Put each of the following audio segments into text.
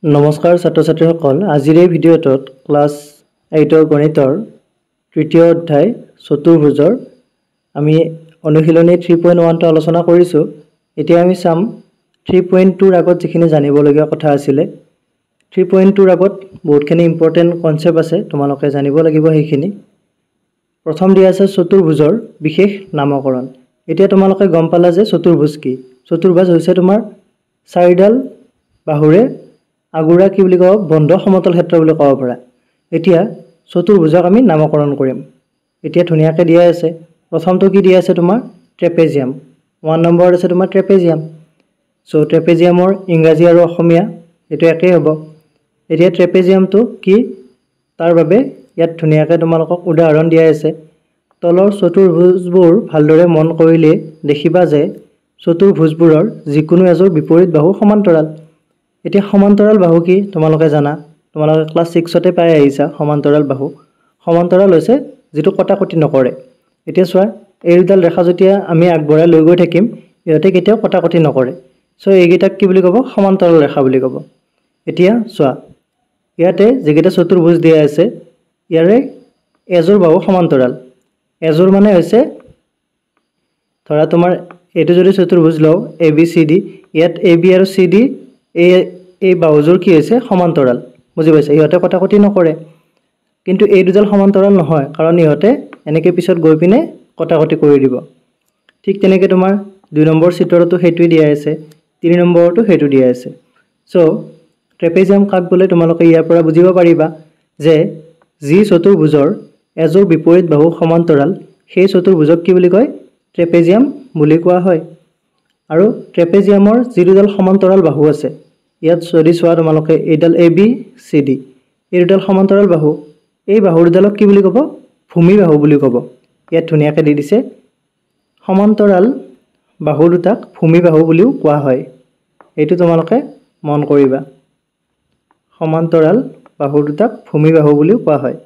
নমস্কাৰ ছাত্ৰ ছাত্ৰীসকল আজিৰ এই ভিডিঅ'টোত ক্লাছ 8ৰ গণিতৰ তৃতীয় অধ্যায় চতুৰ্ভুজৰ আমি অনুশীলনী 3.1 টো আলোচনা কৰিছো। এতিয়া আমি চাম 3.2 ৰ আগত যিখিনি জানিবলগীয়া কথা আছিল। 3.2 ৰ আগত বহুতখিনি ইম্পৰ্টেন্ট কনসেপ্ট আছে, তোমালোকে জানিব লাগিব সেইখিনি। প্ৰথম দিয়া আছে চতুৰ্ভুজৰ বিশেষ নামকৰণ। এতিয়া তোমালোকে গম পালা যে চতুৰ্ভুজ কি। চতুৰ্ভুজ হৈছে তোমাৰ চাৰিডাল বাহুৰে আগুৰা কি বুলি কওঁ বন্ধ সমতল ক্ষেত্ৰ বুলি ক'ব পাৰা। এতিয়া চতুৰ্ভুজক আমি নামকৰণ কৰিম। এতিয়া ধুনিয়াকৈ দিয়া আছে। প্ৰথমটো কি দিয়া আছে তোমাৰ ট্ৰেপেজিয়াম। 1 নম্বৰত আছে তোমাৰ ট্ৰেপেজিয়াম। সো ট্ৰেপেজিয়ামৰ ইংৰাজী আৰু অসমীয়া এটো একেই হ'ব। এতিয়া ট্ৰেপেজিয়ামটো কি তাৰ বাবে ইয়াত ধুনিয়াকৈ তোমালোকক উদাহৰণ দিয়া আছে। তলৰ চতুৰ্ভুজবোৰ ভালদৰে মন কৰিলে দেখিবা যে চতুৰ্ভুজবোৰৰ যিকোনো এজোৰ বিপৰীত বাহু সমান্তৰাল। এতিয়া সমান্তৰাল বাহু কি তোমালোকে জানা, তোমালোকে ক্লাস 6তে পাই আহিছা। সমান্তৰাল বাহু সমান্তৰাল হৈছে যেটো কটাকটি নকৰে। এতিয়া চোৱা এই দুডাল ৰেখা যেতিয়া আমি আগবঢ়াই লৈ গৈ থাকিম ইহতে কেতিয়াও কটাকটি নকৰে। সো এইগিটাক কি বুলি ক'ব সমান্তৰাল ৰেখা বুলি ক'ব। এতিয়া চোৱা ইয়াতে যেগিটা চতুৰ্ভুজ দিয়া আছে ইয়াৰে এজোৰ বাহু সমান্তৰাল। এজোৰ মানে হৈছে ধৰা তোমাৰ এটো যদি চতুৰ্ভুজ লও ABCD ইয়াত AB আৰু CD এই বাহুজোৰ কি হৈছে সমান্তৰাল। বুজি পাইছা, ইহতে কটাকটি নকৰে। কিন্তু এই দুডাল সমান্তৰাল নহয় কাৰণ ইহতে এনেকে পিছত গৈ পিনে কটাকটি কৰি দিব। ঠিক তেনেকে তোমাৰ 2 নম্বৰ চিত্ৰতো হেতুই দিয়া আছে, 3 নম্বৰতো হেতু দিয়া আছে। সো ট্ৰেপেজিয়াম কাক বোলে তোমালোকে ইয়াৰ পৰা বুজিব পাৰিবা যে যি চতুৰ্ভুজৰ এজোৰ বিপৰীত বাহু সমান্তৰাল সেই চতুৰ্ভুজক কি বুলি কয় ট্ৰেপেজিয়াম বুলি কোৱা হয়। আৰু ট্ৰেপেজিয়ামৰ যি দুডাল সমান্তৰাল বাহু আছে ইয়াত যদি চোৱা তোমালোকে এইডাল ABCD এই দুডাল সমান্তৰাল বাহু, এই বাহু দুডালক কি বুলি ক'ব ভূমি বাহু বুলি ক'ব। ইয়াত ধুনিয়াকৈ দি দিছে সমান্তৰাল বাহু দুটাক ভূমি বাহু বুলিও কোৱা হয়। এইটো তোমালোকে মন কৰিবা, সমান্তৰাল বাহু দুটাক ভূমি বাহু বুলিও কোৱা হয়।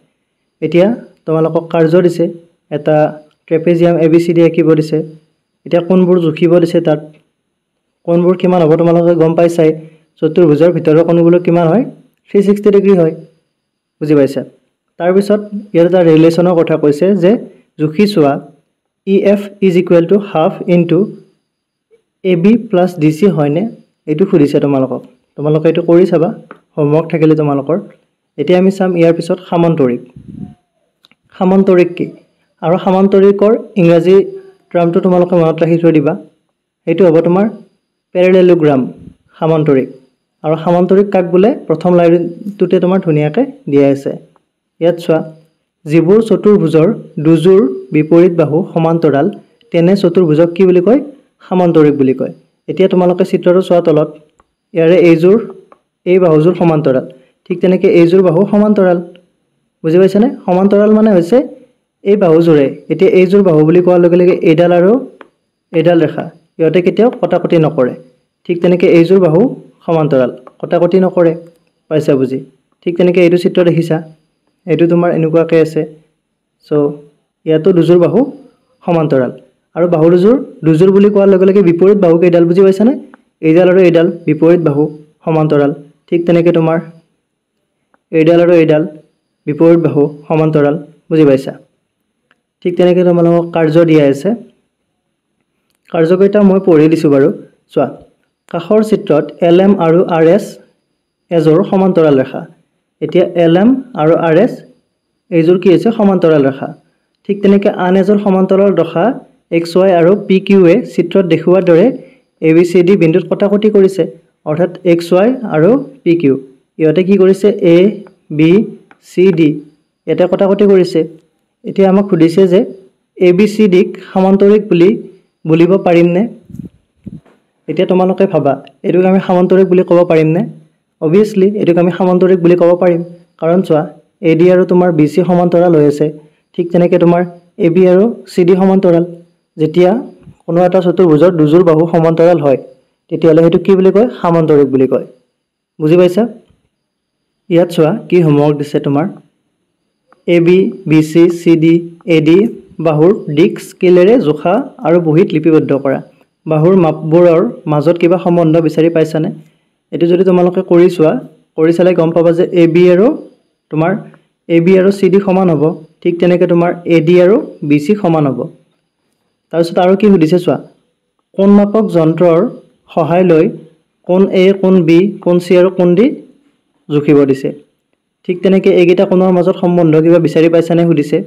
এতিয়া তোমালোকক কাৰ্য দিছে, এটা ট্ৰেপেজিয়াম ABCD আঁকিব দিছে। এতিয়া কোণবোৰ জুখিব দিছে, তাত কোণবোৰ কিমান হ'ব তোমালোকে গম পাইছাই। চতুৰ্ভুজৰ ভিতৰৰ কোণবোৰ কিমান হয় 360 ডিগ্ৰী হয়। বুজি পাইছা। তাৰ পিছত ইয়াত এটা ৰিলেচনৰ কথা কৈছে যে জুখি চোৱা EF = half into AB plus DC হয়নে, এইটো সুধিছে তোমালোকক। তোমালোকে এইটো কৰি চাবা হোমৱৰ্ক থাকিলে তোমালোকৰ। এতিয়া আমি চাম ইয়াৰ পিছত সামান্তৰিক। সামান্তৰিক কি আৰু সামান্তৰিকৰ ইংৰাজী টাৰ্মটো তোমালোকে মনত ৰাখি থৈ দিবা। এইটো হ'ব তোমাৰ পেৰালেলোগ্ৰাম সামান্তৰিক। আৰু সামান্তৰিক কাক বোলে প্ৰথম লাইনটোতে তোমাৰ ধুনিয়াকৈ দিয়া আছে। ইয়াত চোৱা যিবোৰ চতুৰ্ভুজৰ দুযোৰ বিপৰীত বাহু সমান্তৰাল তেনে চতুৰ্ভুজক কি বুলি কয় সামান্তৰিক বুলি কয়। এতিয়া তোমালোকে চিত্ৰটো চোৱা তলত ইয়াৰে এই বাহুযোৰ সমান্তৰাল, ঠিক তেনেকৈ এইযোৰ বাহু সমান্তৰাল। বুজি পাইছানে। সমান্তৰাল মানে হৈছে এই বাহুযোৰে, এতিয়া এইযোৰ বাহু বুলি কোৱাৰ লগে লগে এইডাল আৰু এইডাল ৰেখা ইহতে কেতিয়াও কটাকটি নকৰে। ঠিক তেনেকৈ এইযোৰ বাহু সমান্তৰাল, কটাকটি নকৰে। পাইছা বুজি। ঠিক তেনেকৈ এইটো চিত্ৰ দেখিছা, এইটো তোমাৰ এনেকুৱাকৈ আছে। সো ইয়াতো দুযোৰ বাহু সমান্তৰাল আৰু বাহু দুযোৰ বুলি কোৱাৰ লগে লগে বিপৰীত বাহু কেইডাল বুজি পাইছানে, এইডাল আৰু এইডাল বিপৰীত বাহু সমান্তৰাল। ঠিক তেনেকৈ তোমাৰ এইডাল আৰু এইডাল বিপৰীত বাহু সমান্তৰাল। বুজি পাইছা। ঠিক তেনেকৈ তোমালোকক কাৰ্য দিয়া আছে। কাৰ্যকেইটা মই পঢ়ি দিছোঁ বাৰু। চোৱা কাষৰ চিত্ৰত LM আৰু RS এজোৰ সমান্তৰাল ৰেখা। এতিয়া LM আৰু RS এইযোৰ কি হৈছে সমান্তৰাল ৰেখা। ঠিক তেনেকৈ আন এজোৰ সমান্তৰাল ৰেখা XY আৰু PQ চিত্ৰত দেখুৱাৰ দৰে ABCD বিন্দুত কটাকটি কৰিছে। অৰ্থাৎ XY আৰু PQ ইহতে কি কৰিছে ABCD এটা কটাকটি কৰিছে। এতিয়া আমাক সুধিছে যে ABCDক সামান্তৰিক বুলি বুলিব পাৰিমনে। এতিয়া তোমালোকে ভাবা এইটোক আমি সামান্তৰিক বুলি ক'ব পাৰিমনে। অবভিয়াছলি এইটোক আমি সামান্তৰিক বুলি ক'ব পাৰিম, কাৰণ চোৱা AD আৰু তোমাৰ BC সমান্তৰাল হৈ আছে। ঠিক তেনেকৈ তোমাৰ AB আৰু CD সমান্তৰাল। যেতিয়া কোনো এটা চতুৰ্ভুজৰ দুযোৰ বাহু সমান্তৰাল হয় তেতিয়াহ'লে সেইটো কি বুলি কয় সামান্তৰিক বুলি কয়। বুজি পাইছা। ইয়াত চোৱা কি হোমৱৰ্ক দিছে তোমাৰ AB BC CD AD বাহুৰ দিক স্কেলেৰে জোখা আৰু বহীত লিপিবদ্ধ কৰা। বাহুৰ মাপবোৰৰ মাজত কিবা সম্বন্ধ বিচাৰি পাইছানে। এটো যদি তোমালোকে কৰি চোৱা কৰি চালে গম পাবা যে AB আৰু তোমাৰ AB আৰু CD সমান হ'ব ঠিক তেনেকৈ তোমাৰ AD আৰু BC সমান হ'ব তাৰপিছত আৰু কি সুধিছে চোৱা কোণ মাপক যন্ত্ৰৰ সহায় লৈ কোণ A কোণ B কোণ C আৰু কোণ D জুখিব দিছে ঠিক তেনেকৈ এইকেইটা কোণৰ মাজত সম্বন্ধ কিবা বিচাৰি পাইছানে সুধিছে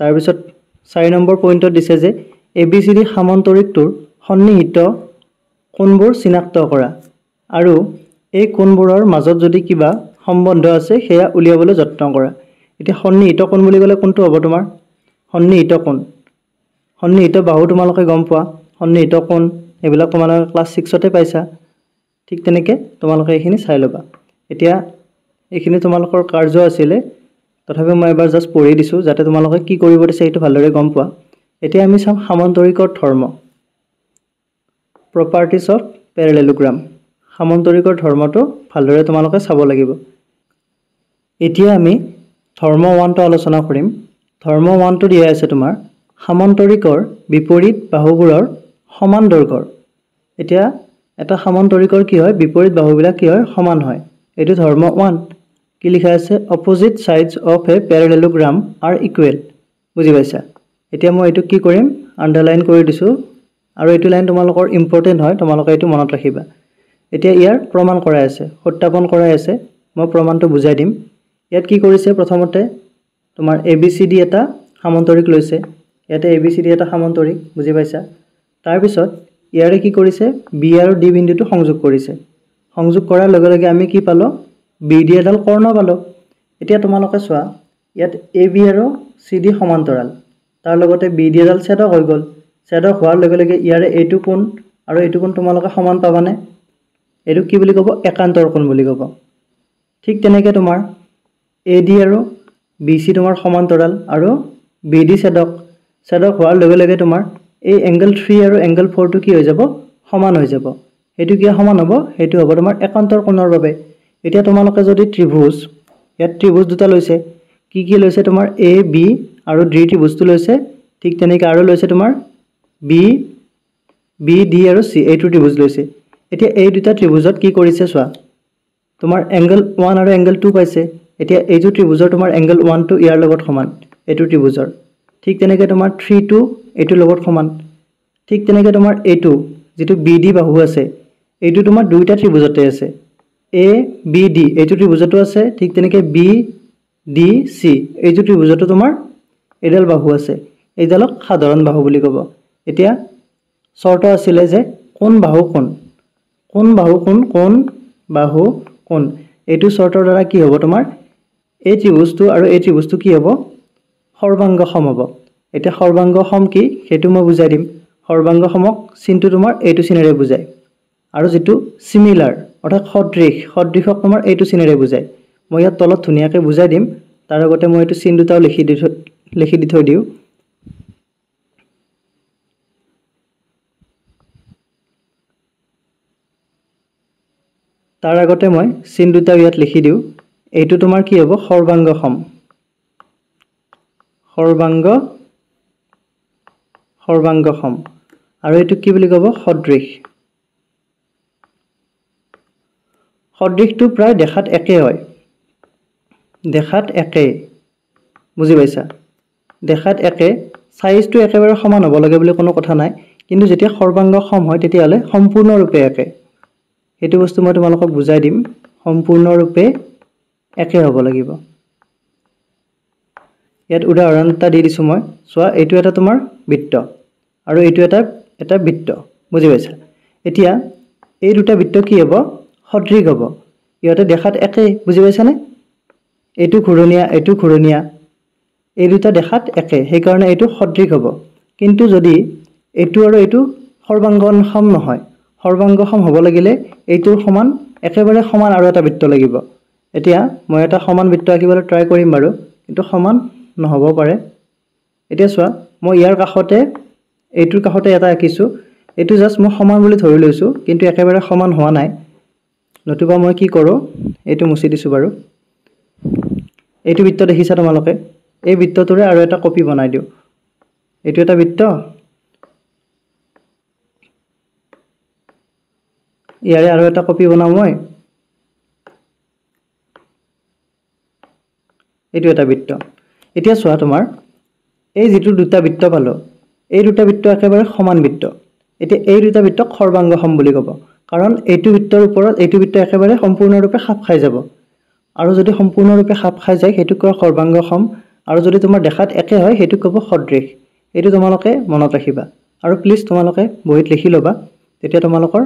তাৰপিছত 4 নম্বৰ পইণ্টত দিছে যে ABCD সামান্তৰিকটোৰ সন্নিহিত কোণবোৰ চিনাক্ত কৰা আৰু এই কোণবোৰৰ মাজত যদি কিবা সম্বন্ধ আছে সেয়া উলিয়াবলৈ যত্ন কৰা এতিয়া সন্নিহিত কোণ বুলি ক'লে কোনটো হ'ব তোমাৰ সন্নিহিত কোণ সন্নিহিত বাহু তোমালোকে গম পোৱা সন্নিহিত কোণ এইবিলাক তোমালোকে ক্লাছ 6তে পাইছা ঠিক তেনেকৈ তোমালোকে এইখিনি চাই ল'বা এতিয়া এইখিনি তোমালোকৰ কাৰ্য আছিলে তথাপি মই এবাৰ জাস্ট পঢ়ি দিছোঁ যাতে তোমালোকে কি কৰিব দিছে এইটো ভালদৰে গম পোৱা এতিয়া আমি চাম সামান্তৰিকৰ ধৰ্ম প্ৰপাৰ্টিজ অফ পেৰালেলোগ্ৰাম সামান্তৰিকৰ ধৰ্মটো ভালদৰে তোমালোকে চাব লাগিব এতিয়া আমি ধৰ্ম 1টো আলোচনা কৰিম ধৰ্ম 1টো দিয়া আছে তোমাৰ সামান্তৰিকৰ বিপৰীত বাহুবোৰৰ সমান দৈৰ্ঘ্যৰ এতিয়া এটা সামান্তৰিকৰ কি হয় বিপৰীত বাহুবিলাক কি হয় সমান হয় এইটো ধৰ্ম 1 কি লিখা আছে opposite sides of a parallelogram are equal বুজি পাইছা এতিয়া মই এইটো কি কৰিম আন্ডাৰলাইন কৰি দিছো আৰু এইটো লাইন তোমালোকৰ ইম্পৰ্টেন্ট হয় তোমালোকে এইটো মনত ৰাখিবা এতিয়া ইয়াৰ প্ৰমাণ কৰাই আছে সত্যাপন কৰাই আছে মই প্ৰমাণটো বুজাই দিম ইয়াত কি কৰিছে প্ৰথমতে তোমাৰ ABCD এটা সামান্তৰিক লৈছে ইয়াতে ABCD এটা সামান্তৰিক বুজি পাইছা তাৰ পিছত ইয়াৰে কি কৰিছে B আৰু D বিন্দুটো সংযোগ কৰিছে সংযোগ কৰাৰ লগে লগে আমি কি পালো BD এডাল কৰ্ণ পালো এতিয়া তোমালোকে চোৱা ইয়াত AB আৰু CD সমান্তৰাল তাৰ লগতে BD এডাল ছেদক হৈ গল ছেদক হোৱাৰ লগে লগে ইয়াৰে এইটো কোণ আৰু এইটো কোণ তোমালোকে সমান পাবানে এইটো কি বুলি ক'ব একান্তৰ কোণ বুলি ক'ব ঠিক তেনেকৈ তোমাৰ AD আৰু BC তোমাৰ সমান্তৰাল আৰু BD ছেদক হোৱাৰ লগে লগে তোমাৰ এই এংগল 3 আৰু এংগল 4 টো কি হৈ যাব সমান হৈ যাব এটো কি সমান হ'ব এটো হ'ব তোমাৰ একান্তৰ কোণৰ বাবে এতিয়া তোমালোকে যদি ত্ৰিভুজ ইয়াত ত্ৰিভুজ দুটা লৈছে কি লৈছে তোমাৰ A B আৰু D ত্ৰিভুজটো লৈছে ঠিক তেনেকৈ আৰু লৈছে তোমাৰ B D আৰু C এইটো ত্ৰিভুজ লৈছে এতিয়া এই দুটা ত্ৰিভুজত কি কৰিছে চোৱা তোমাৰ এংগল 1 আৰু এংগল 2 পাইছে এতিয়া এইটো ত্ৰিভুজৰ তোমাৰ এংগল 1 টো ইয়াৰ লগত সমান এইটো ত্ৰিভুজৰ ঠিক তেনেকৈ তোমাৰ 3 টো এইটোৰ লগত সমান ঠিক তেনেকৈ তোমাৰ এইটো যেটো BD বাহু আছে এইটো তোমাৰ দুইটা ত্ৰিভুজতে আছে A B D এইটো ত্ৰিভুজটো আছে ঠিক তেনেকৈ B D C এইটো ত্ৰিভুজটো তোমাৰ এডাল বাহু আছে এইডালক সাধাৰণ বাহু বুলি ক'ব এতিয়া শৰ্ত আছিল যে কোন বাহু কোন এইটো শৰ্তৰ দ্বাৰা কি হ'ব তোমাৰ এই ত্ৰিভুজটো আৰু এই ত্ৰিভুজটো কি হ'ব সৰ্বাংগ সম হ'ব এটা সৰ্বাংগ সম কি হেতু মই বুজাই দিম সৰ্বাংগ সমক চিনটো তোমাৰ এইটো চিনেৰে বুজায় আৰু যেটো সিমিলাৰ অৰ্থাৎ সদৃশক তোমাৰ এইটো চিনেৰে বুজায় মই ইয়াত তলত ধুনিয়াকৈ বুজাই দিম তাৰ আগতে মই এইটো চিন দুটাও লিখি দি থৈ দিও তাৰ আগতে মই চিন দুটাও ইয়াত লিখি দিও এইটো তোমাৰ কি হ'ব সৰ্বাংগ সম আৰু এইটো কি বুলি ক'ব সদৃশটো প্ৰায় দেখাত একে হয় বুজি পাইছা দেখাত একে সাইজটো একেবাৰে সমান হ'ব লাগে বুলি কোনো কথা নাই কিন্তু যেতিয়া সৰ্বাংগ সম হয় তেতিয়া হলে সম্পূৰ্ণৰূপে একে এটো বস্তু মই তোমালোকক বুজাই দিম সম্পূৰ্ণৰূপে একে হ'ব লাগিব ইয়াত উদাহৰণ এটা দি দিছো মই চোৱা এইটো এটা তোমাৰ বৃত্ত আৰু এইটো এটা বৃত্ত বুজি পাইছা এতিয়া এই দুটা বৃত্ত কি হ'ব সদৃশ হ'ব ইয়াতে দেখাত একে বুজি পাইছানে এইটো ঘূৰণীয়া এই দুটা দেখাত একে সেই কাৰণে এইটো সদৃশ হ'ব কিন্তু যদি এইটো আৰু এইটো সৰ্বাংগ সম নহয় সৰ্বাংগ সম হ'ব লাগিলে এইটোৰ সমান একেবাৰে সমান আৰু এটা বৃত্ত লাগিব এতিয়া মই এটা সমান বৃত্ত আঁকিবলৈ ট্ৰাই কৰিম বাৰু কিন্তু সমান নহব পাৰে এতিয়া চোৱা মই ইয়াৰ কাষতে এইটোৰ কাষতে এটা আঁকিছো এইটো জাস্ট মই সমান বুলি ধৰি লৈছো কিন্তু একেবাৰে সমান হোৱা নাই নতুবা মই কি কৰো এইটো মুছি দিছো বাৰু এইটো বৃত্ত দেখিছা তোমালোকে এই বৃত্তটোৰে আৰু এটা কপি বনাই দিও এইটো এটা বৃত্ত ইয়াৰে আৰু এটা কপি বনাও মই এইটো এটা বৃত্ত এতিয়া চোৱা তোমাৰ এই যেটো দুটা বৃত্ত পালো এই দুটা বৃত্ত একেবাৰে সমান বৃত্ত এতিয়া এই দুটা বৃত্তক সৰ্বাংগসম বুলি ক'ব কাৰণ এইটো বৃত্তৰ ওপৰত এইটো বৃত্ত একেবাৰে সম্পূৰ্ণৰূপে খাপ খাই যাব আৰু যদি সম্পূৰ্ণৰূপে খাপ খাই যায় হেতু কয় সৰ্বাংগসম আৰু যদি তোমাৰ দেখাত একে হয় হেতু ক'ব সদৃশ এইটো তোমালোকে মনত ৰাখিবা আৰু প্লিজ তোমালোকে বহিত লিখি লবা তেতিয়া তোমালোকৰ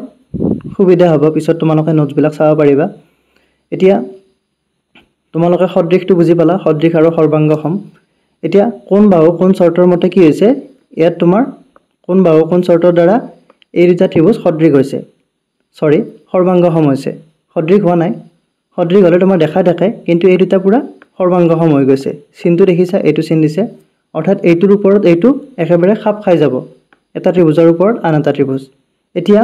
সুবিধা হ'ব পিছত তোমালোকে নোটছ বিলাক চাব পাৰিবা এতিয়া তোমালোকে সদৃশটো বুজি পালা সদৃশ আৰু সৰ্বাংগসম এতিয়া কোন বাহু কোন চৰ্তৰ মতে কি হৈছে ইয়াত তোমাৰ কোন বাহু কোন চৰ্তৰ দ্বাৰা এই দুটা ত্ৰিভুজ সদৃশ হৈছে সৰি সৰ্বাংগসম হৈছে সদৃশ হোৱা নাই সদৃশ হলে তোমাৰ দেখা থাকে কিন্তু এই দুটা পুৰা সৰ্বাংগসম হৈ গৈছে চিনটো দেখিছা এইটো চিন দিছে অৰ্থাৎ এইটোৰ ওপৰত এইটো একেবাৰে খাপ খাই যাব এটা ত্ৰিভুজৰ ওপৰত আন এটা ত্ৰিভুজ এতিয়া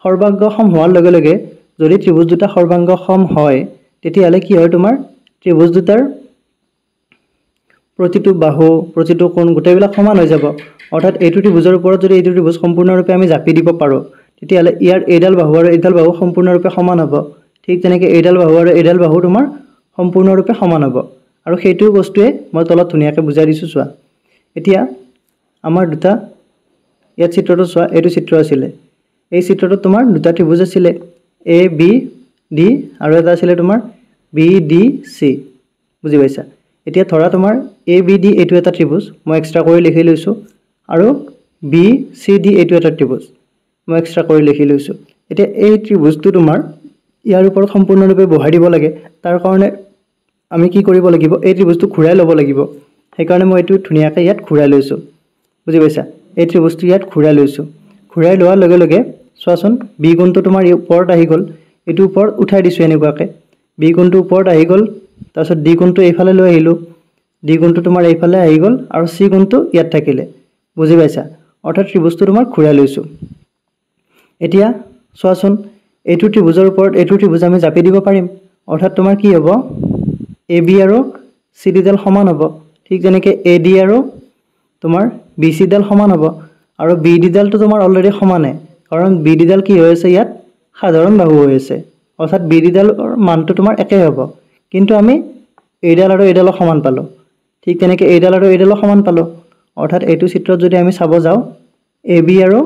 সৰ্বাংগসম হোৱাৰ লগে লগে যদি ত্ৰিভুজ দুটা সৰ্বাংগসম হয় তেতিয়াহলে কি হয় তোমাৰ ত্ৰিভুজ দুটাৰ প্ৰতিটো বাহু প্ৰতিটো কোণ গোটেইবিলাক সমান হৈ যাব অৰ্থাৎ এইটো ত্ৰিভুজৰ ওপৰত যদি এইটো ত্ৰিভুজ সম্পূৰ্ণৰূপে আমি জাপি দিব পাৰো তেতিয়াহলে ইয়াৰ এইডাল বাহু আৰু এইডাল বাহু সম্পূৰ্ণৰূপে সমান হ'ব ঠিক তেনেকৈ এইডাল বাহু আৰু এইডাল বাহু তোমাৰ সম্পূৰ্ণৰূপে সমান হ'ব আৰু সেইটো বস্তুৱে মই তলত ধুনীয়াকৈ বুজাই দিছো চোৱা এতিয়া আমাৰ দুটা ইয়াত চিত্ৰটো চোৱা এইটো চিত্ৰ আছিলে এই চিত্ৰটোত তোমাৰ দুটা ত্ৰিভুজ আছিলে এ বি ডি আৰু এটা আছিলে তোমাৰ বি ডি সি বুজি পাইছা এতিয়া ধৰা তোমাৰ এ বি ডি এইটো এটা ত্ৰিভুজ মই এক্সট্ৰা কৰি লিখি লৈছো আৰু বি সি ডি এইটো এটা ত্ৰিভুজ মই এক্সট্ৰা কৰি লিখি লৈছো এতিয়া এই ত্ৰিভুজটো তোমাৰ ইয়াৰ ওপৰত সম্পূৰ্ণৰূপে বহাই দিব লাগে তাৰ কাৰণে আমি কি কৰিব লাগিব এই ত্ৰিভুজটো ঘূৰাই ল'ব লাগিব সেইকাৰণে মই এইটো ধুনীয়াকৈ ইয়াত ঘূৰাই লৈছো বুজি পাইছা এই ত্ৰিভুজটো ইয়াত ঘূৰাই লৈছো ঘূৰাই লোৱাৰ লগে লগে চোৱাচোন বি কোণটো তোমাৰ ওপৰত আহি গ'ল এইটো ওপৰত উঠাই দিছো এনেকুৱাকে বি কোণটো ওপৰত আহি গ'ল তাৰপিছত ডি কোণটো এইফালে লৈ আহিলো ডি কোণটো তোমাৰ এইফালে আহি গ'ল আৰু সি কোণটো ইয়াত থাকিলে বুজি পাইছা অৰ্থাৎ ত্ৰিভুজটো তোমাৰ ঘূৰাই লৈছো এতিয়া চোৱাচোন এইটো ত্ৰিভুজৰ ওপৰত এইটো ত্ৰিভুজ আমি জাপি দিব পাৰিম অৰ্থাৎ তোমাৰ কি হ'ব এ বি আৰু সি ডি ডাল সমান হ'ব ঠিক যেনেকৈ এ ডি আৰু তোমাৰ বি সি ডাল সমান হ'ব আৰু বি ডি ডালটো তোমাৰ অলৰেডি সমানে কাৰণ বি ডি ডাল কি হৈ আছে ইয়াত সাধাৰণ বাহু হৈ আছে অৰ্থাৎ বি ডি ডালৰ মানটো তোমাৰ একে হ'ব কিন্তু আমি এইডাল আৰু এইডালক সমান পালো ঠিক তেনেকৈ এইডাল আৰু এইডালক সমান পালো অৰ্থাৎ এইটো চিত্ৰত যদি আমি চাব যাওঁ এ বি আৰু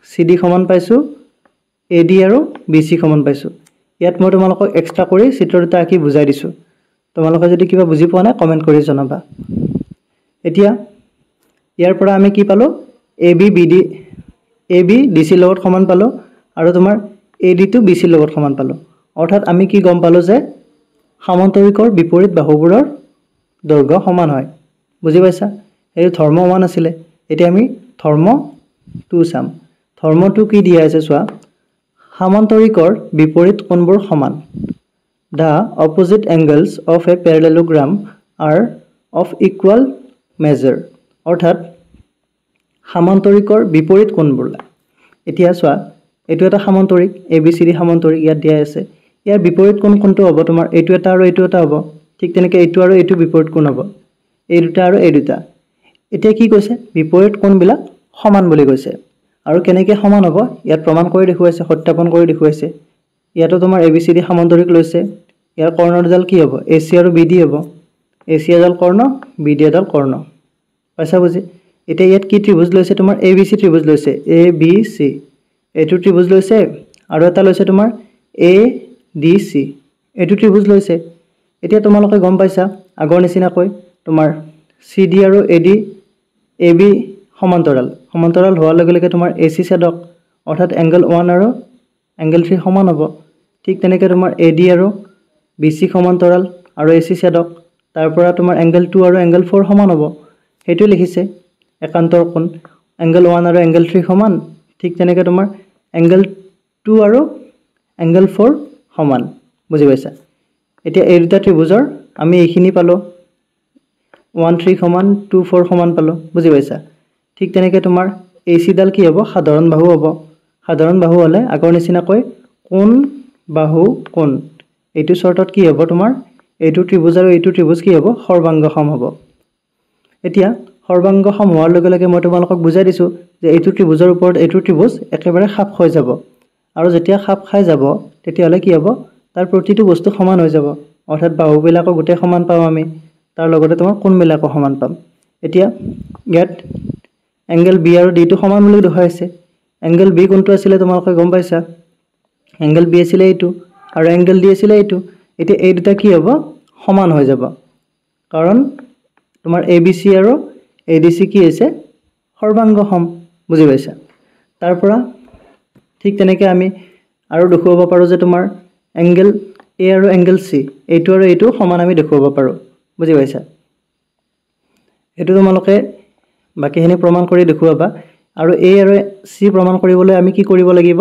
সি ডি সমান পাইছো এ ডি আৰু বি সি সমান পাইছো ইয়াত মই তোমালোকক এক্সট্ৰা কৰি চিত্ৰ দুটা আঁকি বুজাই দিছো তোমালোকে যদি কিবা বুজি পোৱা নাই কমেন্ট কৰি জনাবা এতিয়া ইয়াৰ পৰা আমি কি পালো এ বি ডি চিৰ লগত সমান পালো আৰু তোমাৰ এ ডি টো বি চিৰ লগত সমান পালো অৰ্থাৎ আমি কি গম পালো যে সমান্তৰিকৰ বিপৰীত বাহুবোৰৰ দৈৰ্ঘ্য সমান হয় বুজি পাইছা এই ধৰ্ম 1 আছিলে এতিয়া আমি ধৰ্ম 2 চাম ধৰ্ম 2 কি দিয়া আছে চোৱা সমান্তৰিকৰ বিপৰীত কোণবোৰ সমান The opposite angles of a parallelogram are of equal measure অৰ্থাৎ সমান্তৰিকৰ বিপৰীত কোণবোৰ এতিয়া চোৱা এইটো এটা সমান্তৰিক ABCD সমান্তৰিক ইয়াত দিয়া আছে ইয়াৰ বিপৰীত কোণ কোনটো হ'ব তোমাৰ এইটো এটা আৰু এইটো এটা হ'ব ঠিক তেনেকৈ এইটো আৰু এইটো বিপৰীত কোণ হ'ব এই দুটা আৰু এই দুটা এতিয়া কি কৈছে বিপৰীত কোণবিলাক সমান বুলি কৈছে আৰু কেনেকৈ সমান হ'ব ইয়াত প্ৰমাণ কৰি দেখুৱাইছে সত্যাপন কৰি দেখুৱাইছে ইয়াতো তোমাৰ ABCD সমান্তৰিক লৈছে ইয়াৰ কৰ্ণ দুডাল কি হ'ব AC আৰু BD হ'ব AC এডাল কৰ্ণ BD এডাল কৰ্ণ পাইছা বুজি এতিয়া ইয়াত কি ত্ৰিভুজ লৈছে তোমাৰ ABC ত্ৰিভুজ লৈছে ABC এইটো ত্ৰিভুজ লৈছে আৰু এটা লৈছে তোমাৰ ADC এইটো ত্ৰিভুজ লৈছে এতিয়া তোমালোকে গম পাইছা আগৰ নিচিনাকৈ তোমাৰ CD আৰু AD AB সমান্তৰাল হোৱাৰ লগে লগে তোমাৰ AC ছেদক অৰ্থাৎ এংগল 1 আৰু এংগল 3 সমান হ'ব ঠিক তেনেকৈ তোমাৰ AD আৰু BC সমান্তৰাল আৰু AC ছেদক তাৰ পৰা তোমাৰ এংগল 2 আৰু এংগল 4 সমান হ'ব হেতু লিখিছে একান্তৰ কোণ এংগল 1 আৰু এংগল 3 সমান ঠিক তেনেকৈ তোমাৰ এংগল 2 আৰু এংগল 4 সমান বুজি পাইছা এতিয়া এই দুটা ত্ৰিভুজৰ আমি এইখিনি পালো 1 3 সমান 2 4 সমান পালো বুজি পাইছা ঠিক তেনেকৈ তোমাৰ AC ডাল কি হ'ব সাধাৰণ বাহু হ'ব সাধাৰণ বাহু হলে আগৰ নিচিনাকৈ কোণ বাহু কোণ এইটো শৰ্টত কি হ'ব তোমাৰ এইটো ত্ৰিভুজ আৰু এইটো ত্ৰিভুজ কি হ'ব সৰ্বাংগসম হ'ব এতিয়া সৰ্বাংগসম হোৱাৰ লগে লগে মই তোমালোকক বুজাই দিছো যে এইটো ত্ৰিভুজৰ ওপৰত এইটো ত্ৰিভুজ একেবাৰে খাপ খাই যাব আৰু যেতিয়া খাপ খাই যাব তেতিয়াহলে কি হ'ব তাৰ প্ৰতিটো বস্তু সমান হৈ যাব অৰ্থাৎ বাহুবিলাকো গোটেই সমান পাম আমি তাৰ লগতে তোমাৰ কোণবিলাকো সমান পাম এতিয়া ইয়াত এংগল বি আৰু ডি টো সমান বুলি দেখাইছে এংগল বি কোনটো আছিল তোমালোকে গম পাইছা এংগল বি আছিল এইটো আৰু এংগল ডি আছিল এইটো এতিয়া এই দুটা কি হ'ব সমান হৈ যাব কাৰণ তোমাৰ ABC আৰু ADC কি হৈছে সৰ্বাংগ সম বুজি পাইছা তাৰ পৰা ঠিক তেনেকৈ আমি আৰু দেখুৱাব পাৰো যে তোমাৰ এংগল A আৰু এংগল C এইটো আৰু এইটো সমান আমি দেখুৱাব পাৰো বুজি পাইছা এটো তোমালোকে বাকিখিনি প্ৰমাণ কৰি দেখুৱাবা আৰু A আৰু C প্ৰমাণ কৰিবলৈ আমি কি কৰিব লাগিব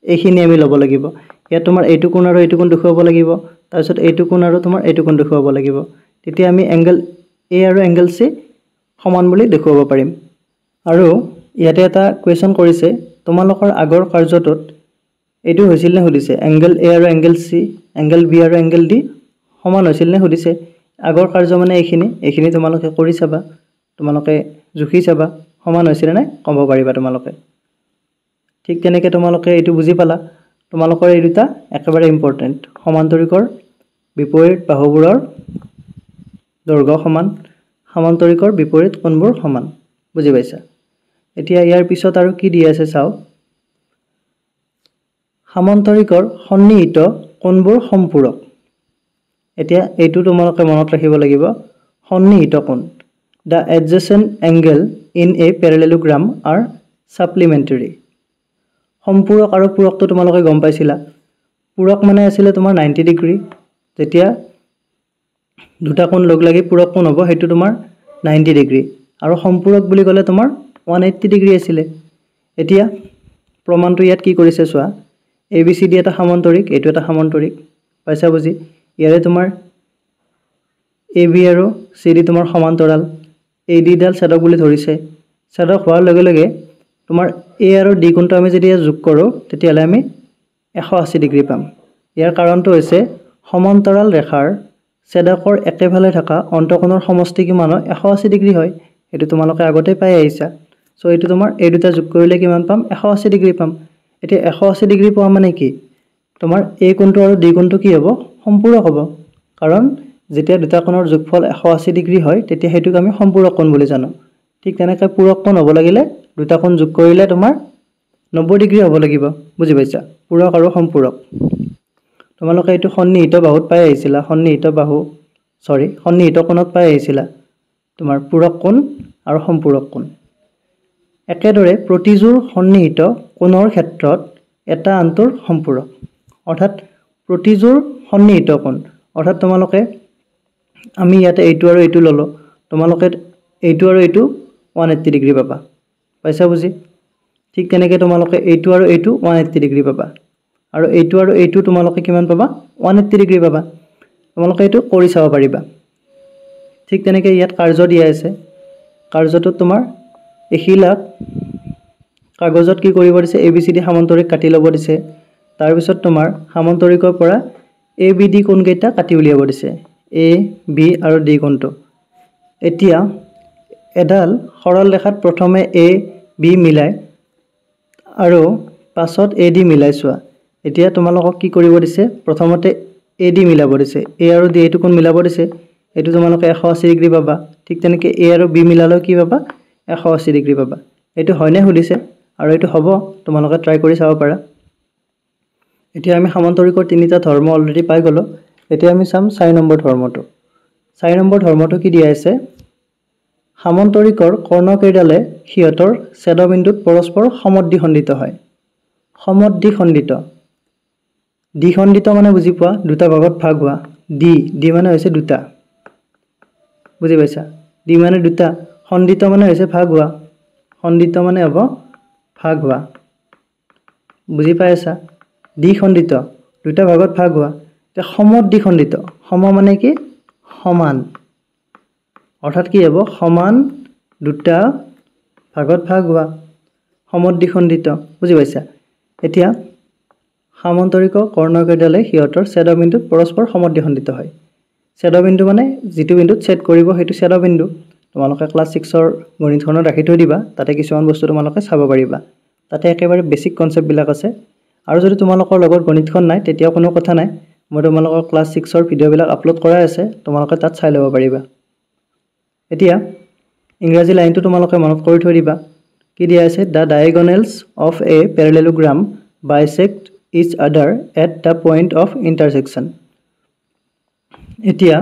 এইখিনি আমি ল'ব লাগিব ইয়াত তোমাৰ এইটো কোণ আৰু এইটো কোণ দেখুৱাব লাগিব তাৰ পিছত এইটো কোণ আৰু তোমাৰ এইটো কোণ দেখুৱাব লাগিব তেতিয়া আমি এংগল A আৰু এংগল C সমান বুলি দেখুৱাব পাৰিম আৰু ইয়াতে এটা কোৱেশ্চন কৰিছে তোমালোকৰ আগৰ কাৰ্যটোত এইটো হৈছিল নে সুধিছে এংগল A আৰু এংগল C এংগল B আৰু এংগল D সমান হৈছিল নে সুধিছে আগৰ কাৰ্য মানে এইখিনি তোমালোকে কৰি চাবা তোমালোকে জুখি চাবা সমান হৈছিল নে ক'ব পাৰিবা তোমালোকে ঠিক তেনেকৈ তোমালোকে এইটো বুজি পালা তোমালোকৰ এই দুটা একেবাৰে ইম্পৰ্টেন্ট সমান্তৰিকৰ বিপৰীত বাহুবোৰৰ দৈৰ্ঘ্য সমান সমান্তৰিকৰ বিপৰীত কোণবোৰ সমান বুজি পাইছা এতিয়া ইয়াৰ পিছত আৰু কি দি আছে চাও সমান্তৰিকৰ সন্নিহিত কোণবোৰ সম্পূৰক এতিয়া এইটো তোমালোকে মনত ৰাখিব লাগিব সন্নিহিত কোণ the adjacent angle in a parallelogram are supplementary সম্পূৰক আৰু পূৰকটো তোমালোকে গম পাইছিলা পূৰক মানে আছিল তোমাৰ 90 ডিগ্ৰী যেতিয়া দুটা কোণ লগ লাগি পূৰক কোণ হ'ব হেতু তোমাৰ 90 ডিগ্ৰী আৰু সম্পূৰক বুলি ক'লে তোমাৰ 180 ডিগ্ৰী আছিল এতিয়া প্ৰমাণটো ইয়াত কি কৰিছে চোৱা ABCD এটা সমান্তৰিক এটো এটা সমান্তৰিক পাইছা বুজি ইয়াৰে তোমাৰ AB আৰু CD তোমাৰ সমান্তৰাল AD ডাল ছেদক বুলি ধৰিছে ছেদক হোৱাৰ লগে লগে তোমাৰ A আৰু D কোণটো আমি যদি যোগ কৰো তেতিয়ালে আমি 180 ডিগ্ৰী পাম ইয়াৰ কাৰণটো হৈছে সমান্তৰাল ৰেখাৰ ছেদকৰ একেফালে থকা অন্তঃকোণৰ সমষ্টি কিমান হয় 180 ডিগ্ৰী হয় এটো তোমালোকে আগতে পাই আহিছা সো এটো তোমাৰ এই দুটা যোগ কৰিলে কিমান পাম 180 ডিগ্ৰী পাম এতিয়া 180 ডিগ্ৰী পোৱা মানে কি তোমাৰ A কোণটো আৰু D কোণটো কি হ'ব সম্পূৰক হ'ব কাৰণ যেতিয়া দুটা কোণৰ যোগফল 180 ডিগ্ৰী হয় তেতিয়া হেতুক আমি সম্পূৰক কোণ বুলি জানো ঠিক তেনেকৈ পূৰক কোণ হ'ব লাগিলে দুটা কোণ যোগ কৰিলে তোমাৰ 90 ডিগ্ৰী হ'ব লাগিব বুজি পাইছা পূৰক আৰু সম্পূৰক তোমালোকে এটো সন্নিহিত বাহুত পাই আহিছিলা সন্নিহিত কোণত পাই আহিছিলা তোমাৰ পূৰক কোণ আৰু সম্পূৰক কোণ একেদৰে প্ৰতিযোৰ সন্নিহিত কোণৰ ক্ষেত্ৰত এটা আন্তৰ সম্পূৰক অৰ্থাৎ প্ৰতিযোৰ সন্নিহিত কোণ অৰ্থাৎ তোমালোকে আমি ইয়াতে এইটো আৰু এইটো ললো তোমালোকে এইটো আৰু এইটো 180 ডিগ্ৰী পাবা পাইছা বুজি ঠিক তেনেকৈ তোমালোকে এইটো আৰু এইটো 180 ডিগ্ৰী পাবা আৰু এইটো আৰু এইটো তোমালোকে কিমান পাবা 180 ডিগ্ৰী পাবা তোমালোকে এইটো কৰি চাব পাৰিবা ঠিক তেনেকৈ ইয়াত কাৰ্য দিয়া আছে কাৰ্যটো তোমাৰ এখিলাক কাগজত কি কৰিব দিছে ABCD সমান্তৰিক কাটি ল'ব দিছে তাৰ পিছত তোমাৰ সমান্তৰিকৰ পৰা ABD কোণ কেইটা কাটি উলিয়াব দিছে A B আৰু D কোণটো এতিয়া এডাল সৰল ৰেখাত প্ৰথমে A B মিলাই আৰু পাছত AD মিলাই চোৱা এতিয়া তোমালোকক কি কৰিব দিছে প্ৰথমতে AD মিলাব দিছে A আৰু D এইটো কোণ মিলাব দিছে এটো তোমালোকে 180 ডিগ্ৰী পাবা ঠিক তেনেকৈ A আৰু B মিলালেও কি পাবা 180 ডিগ্ৰী পাবা এটো হয়নে সুধিছে আৰু এটো হ'ব তোমালোকে ট্ৰাই কৰি চাব পাৰা এতিয়া আমি সমান্তৰিকৰ তিনিটা ধৰ্ম অলৰেডি পাই গলো এতিয়া আমি চাম 4 নম্বৰ ধৰ্মটো 4 নম্বৰ ধৰ্মটো কি দিয়া আছে সমান্তৰিকৰ কৰ্ণকেইডালে হিয়তৰ ছেদবিন্দুত পৰস্পৰ সমদ্বিখণ্ডিত হয় সমদ্বিখণ্ডিত দ্বিখণ্ডিত মানে বুজি পোৱা দুটা ভাগত ভাগ হোৱা ডি মানে হৈছে দুটা বুজি পাইছা ডি মানে দুটা খণ্ডিত মানে হৈছে ভাগ হোৱা খণ্ডিত মানে হ'ব ভাগ হোৱা বুজি পাইছা দ্বিখণ্ডিত দুটা ভাগত ভাগ হোৱা তে সমদ্বিখণ্ডিত সম মানে কি সমান অৰ্থাৎ কি হ'ব সমান দুটা ভাগত ভাগ হোৱা সমদ্বিখণ্ডিত বুজি পাইছা এতিয়া সমান্তৰিক কৰ্ণকেইডালে হিয়তৰ ছেদবিন্দুত পৰস্পৰ সমদ্বিখণ্ডিত হয় ছেদবিন্দু মানে যেটো বিন্দুত ছেদ কৰিব হেতু ছেদবিন্দু তোমালোকে ক্লাস 6 ৰ গণিতখনত ৰাখি থৈ দিবা তাতে কিছুমান বস্তু তোমালোকে চাব পাৰিবা তাতে একেবাৰে বেসিক কনসেপ্ট বিলাক আছে আৰু যদি তোমালোকৰ লগত গণিতখন নাই তেতিয়া কোনো কথা নাই মই তোমালোকৰ ক্লাছ 6ৰ ভিডিঅ'বিলাক আপলোড কৰাই আছে, তোমালোকে তাত চাই ল'ব পাৰিবা। এতিয়া ইংৰাজী লাইনটো তোমালোকে মনত কৰি থৈ দিবা। কি দিয়া আছে? The diagonals of a parallelogram bisect each other at the point of intersection. এতিয়া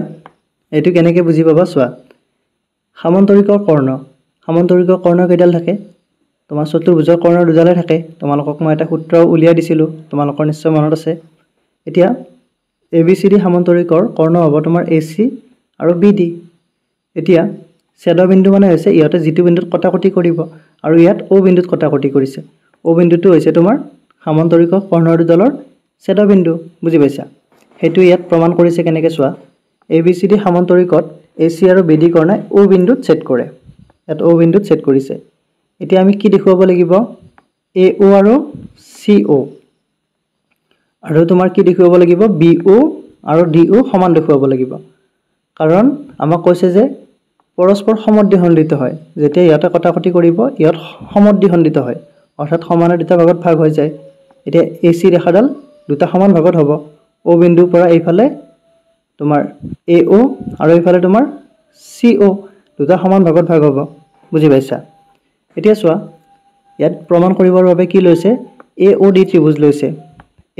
এইটো কেনেকৈ বুজি পাবা চোৱা। সামন্তৰিকৰ কৰ্ণ কেইডাল থাকে? তোমাৰ চতুৰ্ভুজৰ কৰ্ণ দুডালে থাকে। তোমালোকক মই এটা সূত্ৰ উলিয়াই দিছিলোঁ, তোমালোকৰ নিশ্চয় মনত আছে। এতিয়া ABCD সামন্তৰিকৰ কৰ্ণ হ'ব তোমাৰ AC আৰু BD। এতিয়া ছেদবিন্দু মানে হৈছে ইহঁতে যিটো বিন্দুত কটাকটি কৰিব, আৰু ইয়াত O বিন্দুত কটাকটি কৰিছে। O বিন্দুটো হৈছে তোমাৰ সামন্তৰিকৰ কৰ্ণ দুডালৰ ছেদবিন্দু, বুজি পাইছা? সেইটো ইয়াত প্ৰমাণ কৰিছে কেনেকৈ চোৱা। ABCD সামন্তৰিকত AC আৰু BD কৰ্ণই O বিন্দুত ছেদ কৰে। ইয়াত O বিন্দুত ছেদ কৰিছে। এতিয়া আমি কি দেখুৱাব লাগিব? AO আৰু CO। আৰু তোমাৰ কি দেখুৱাব লাগিব? BO আৰু DO সমান দেখুৱাব লাগিব। কাৰণ আমাক কৈছে যে পৰস্পৰ সমদ্বিখণ্ডিত হয়। যেতিয়া ইহঁতে কটাকটি কৰিব, ইহঁত সমদ্বিখণ্ডিত হয়, অৰ্থাৎ সমানে দুটা ভাগত ভাগ হৈ যায়। এতিয়া AC ৰেখাডাল দুটা সমান ভাগত হ'ব। O বিন্দুৰ পৰা এইফালে তোমাৰ AO আৰু এইফালে তোমাৰ CO দুটা সমান ভাগত ভাগ হ'ব, বুজি পাইছা? এতিয়া চোৱা, ইয়াত প্ৰমাণ কৰিবৰ বাবে কি লৈছে? AOD ত্ৰিভুজ লৈছে।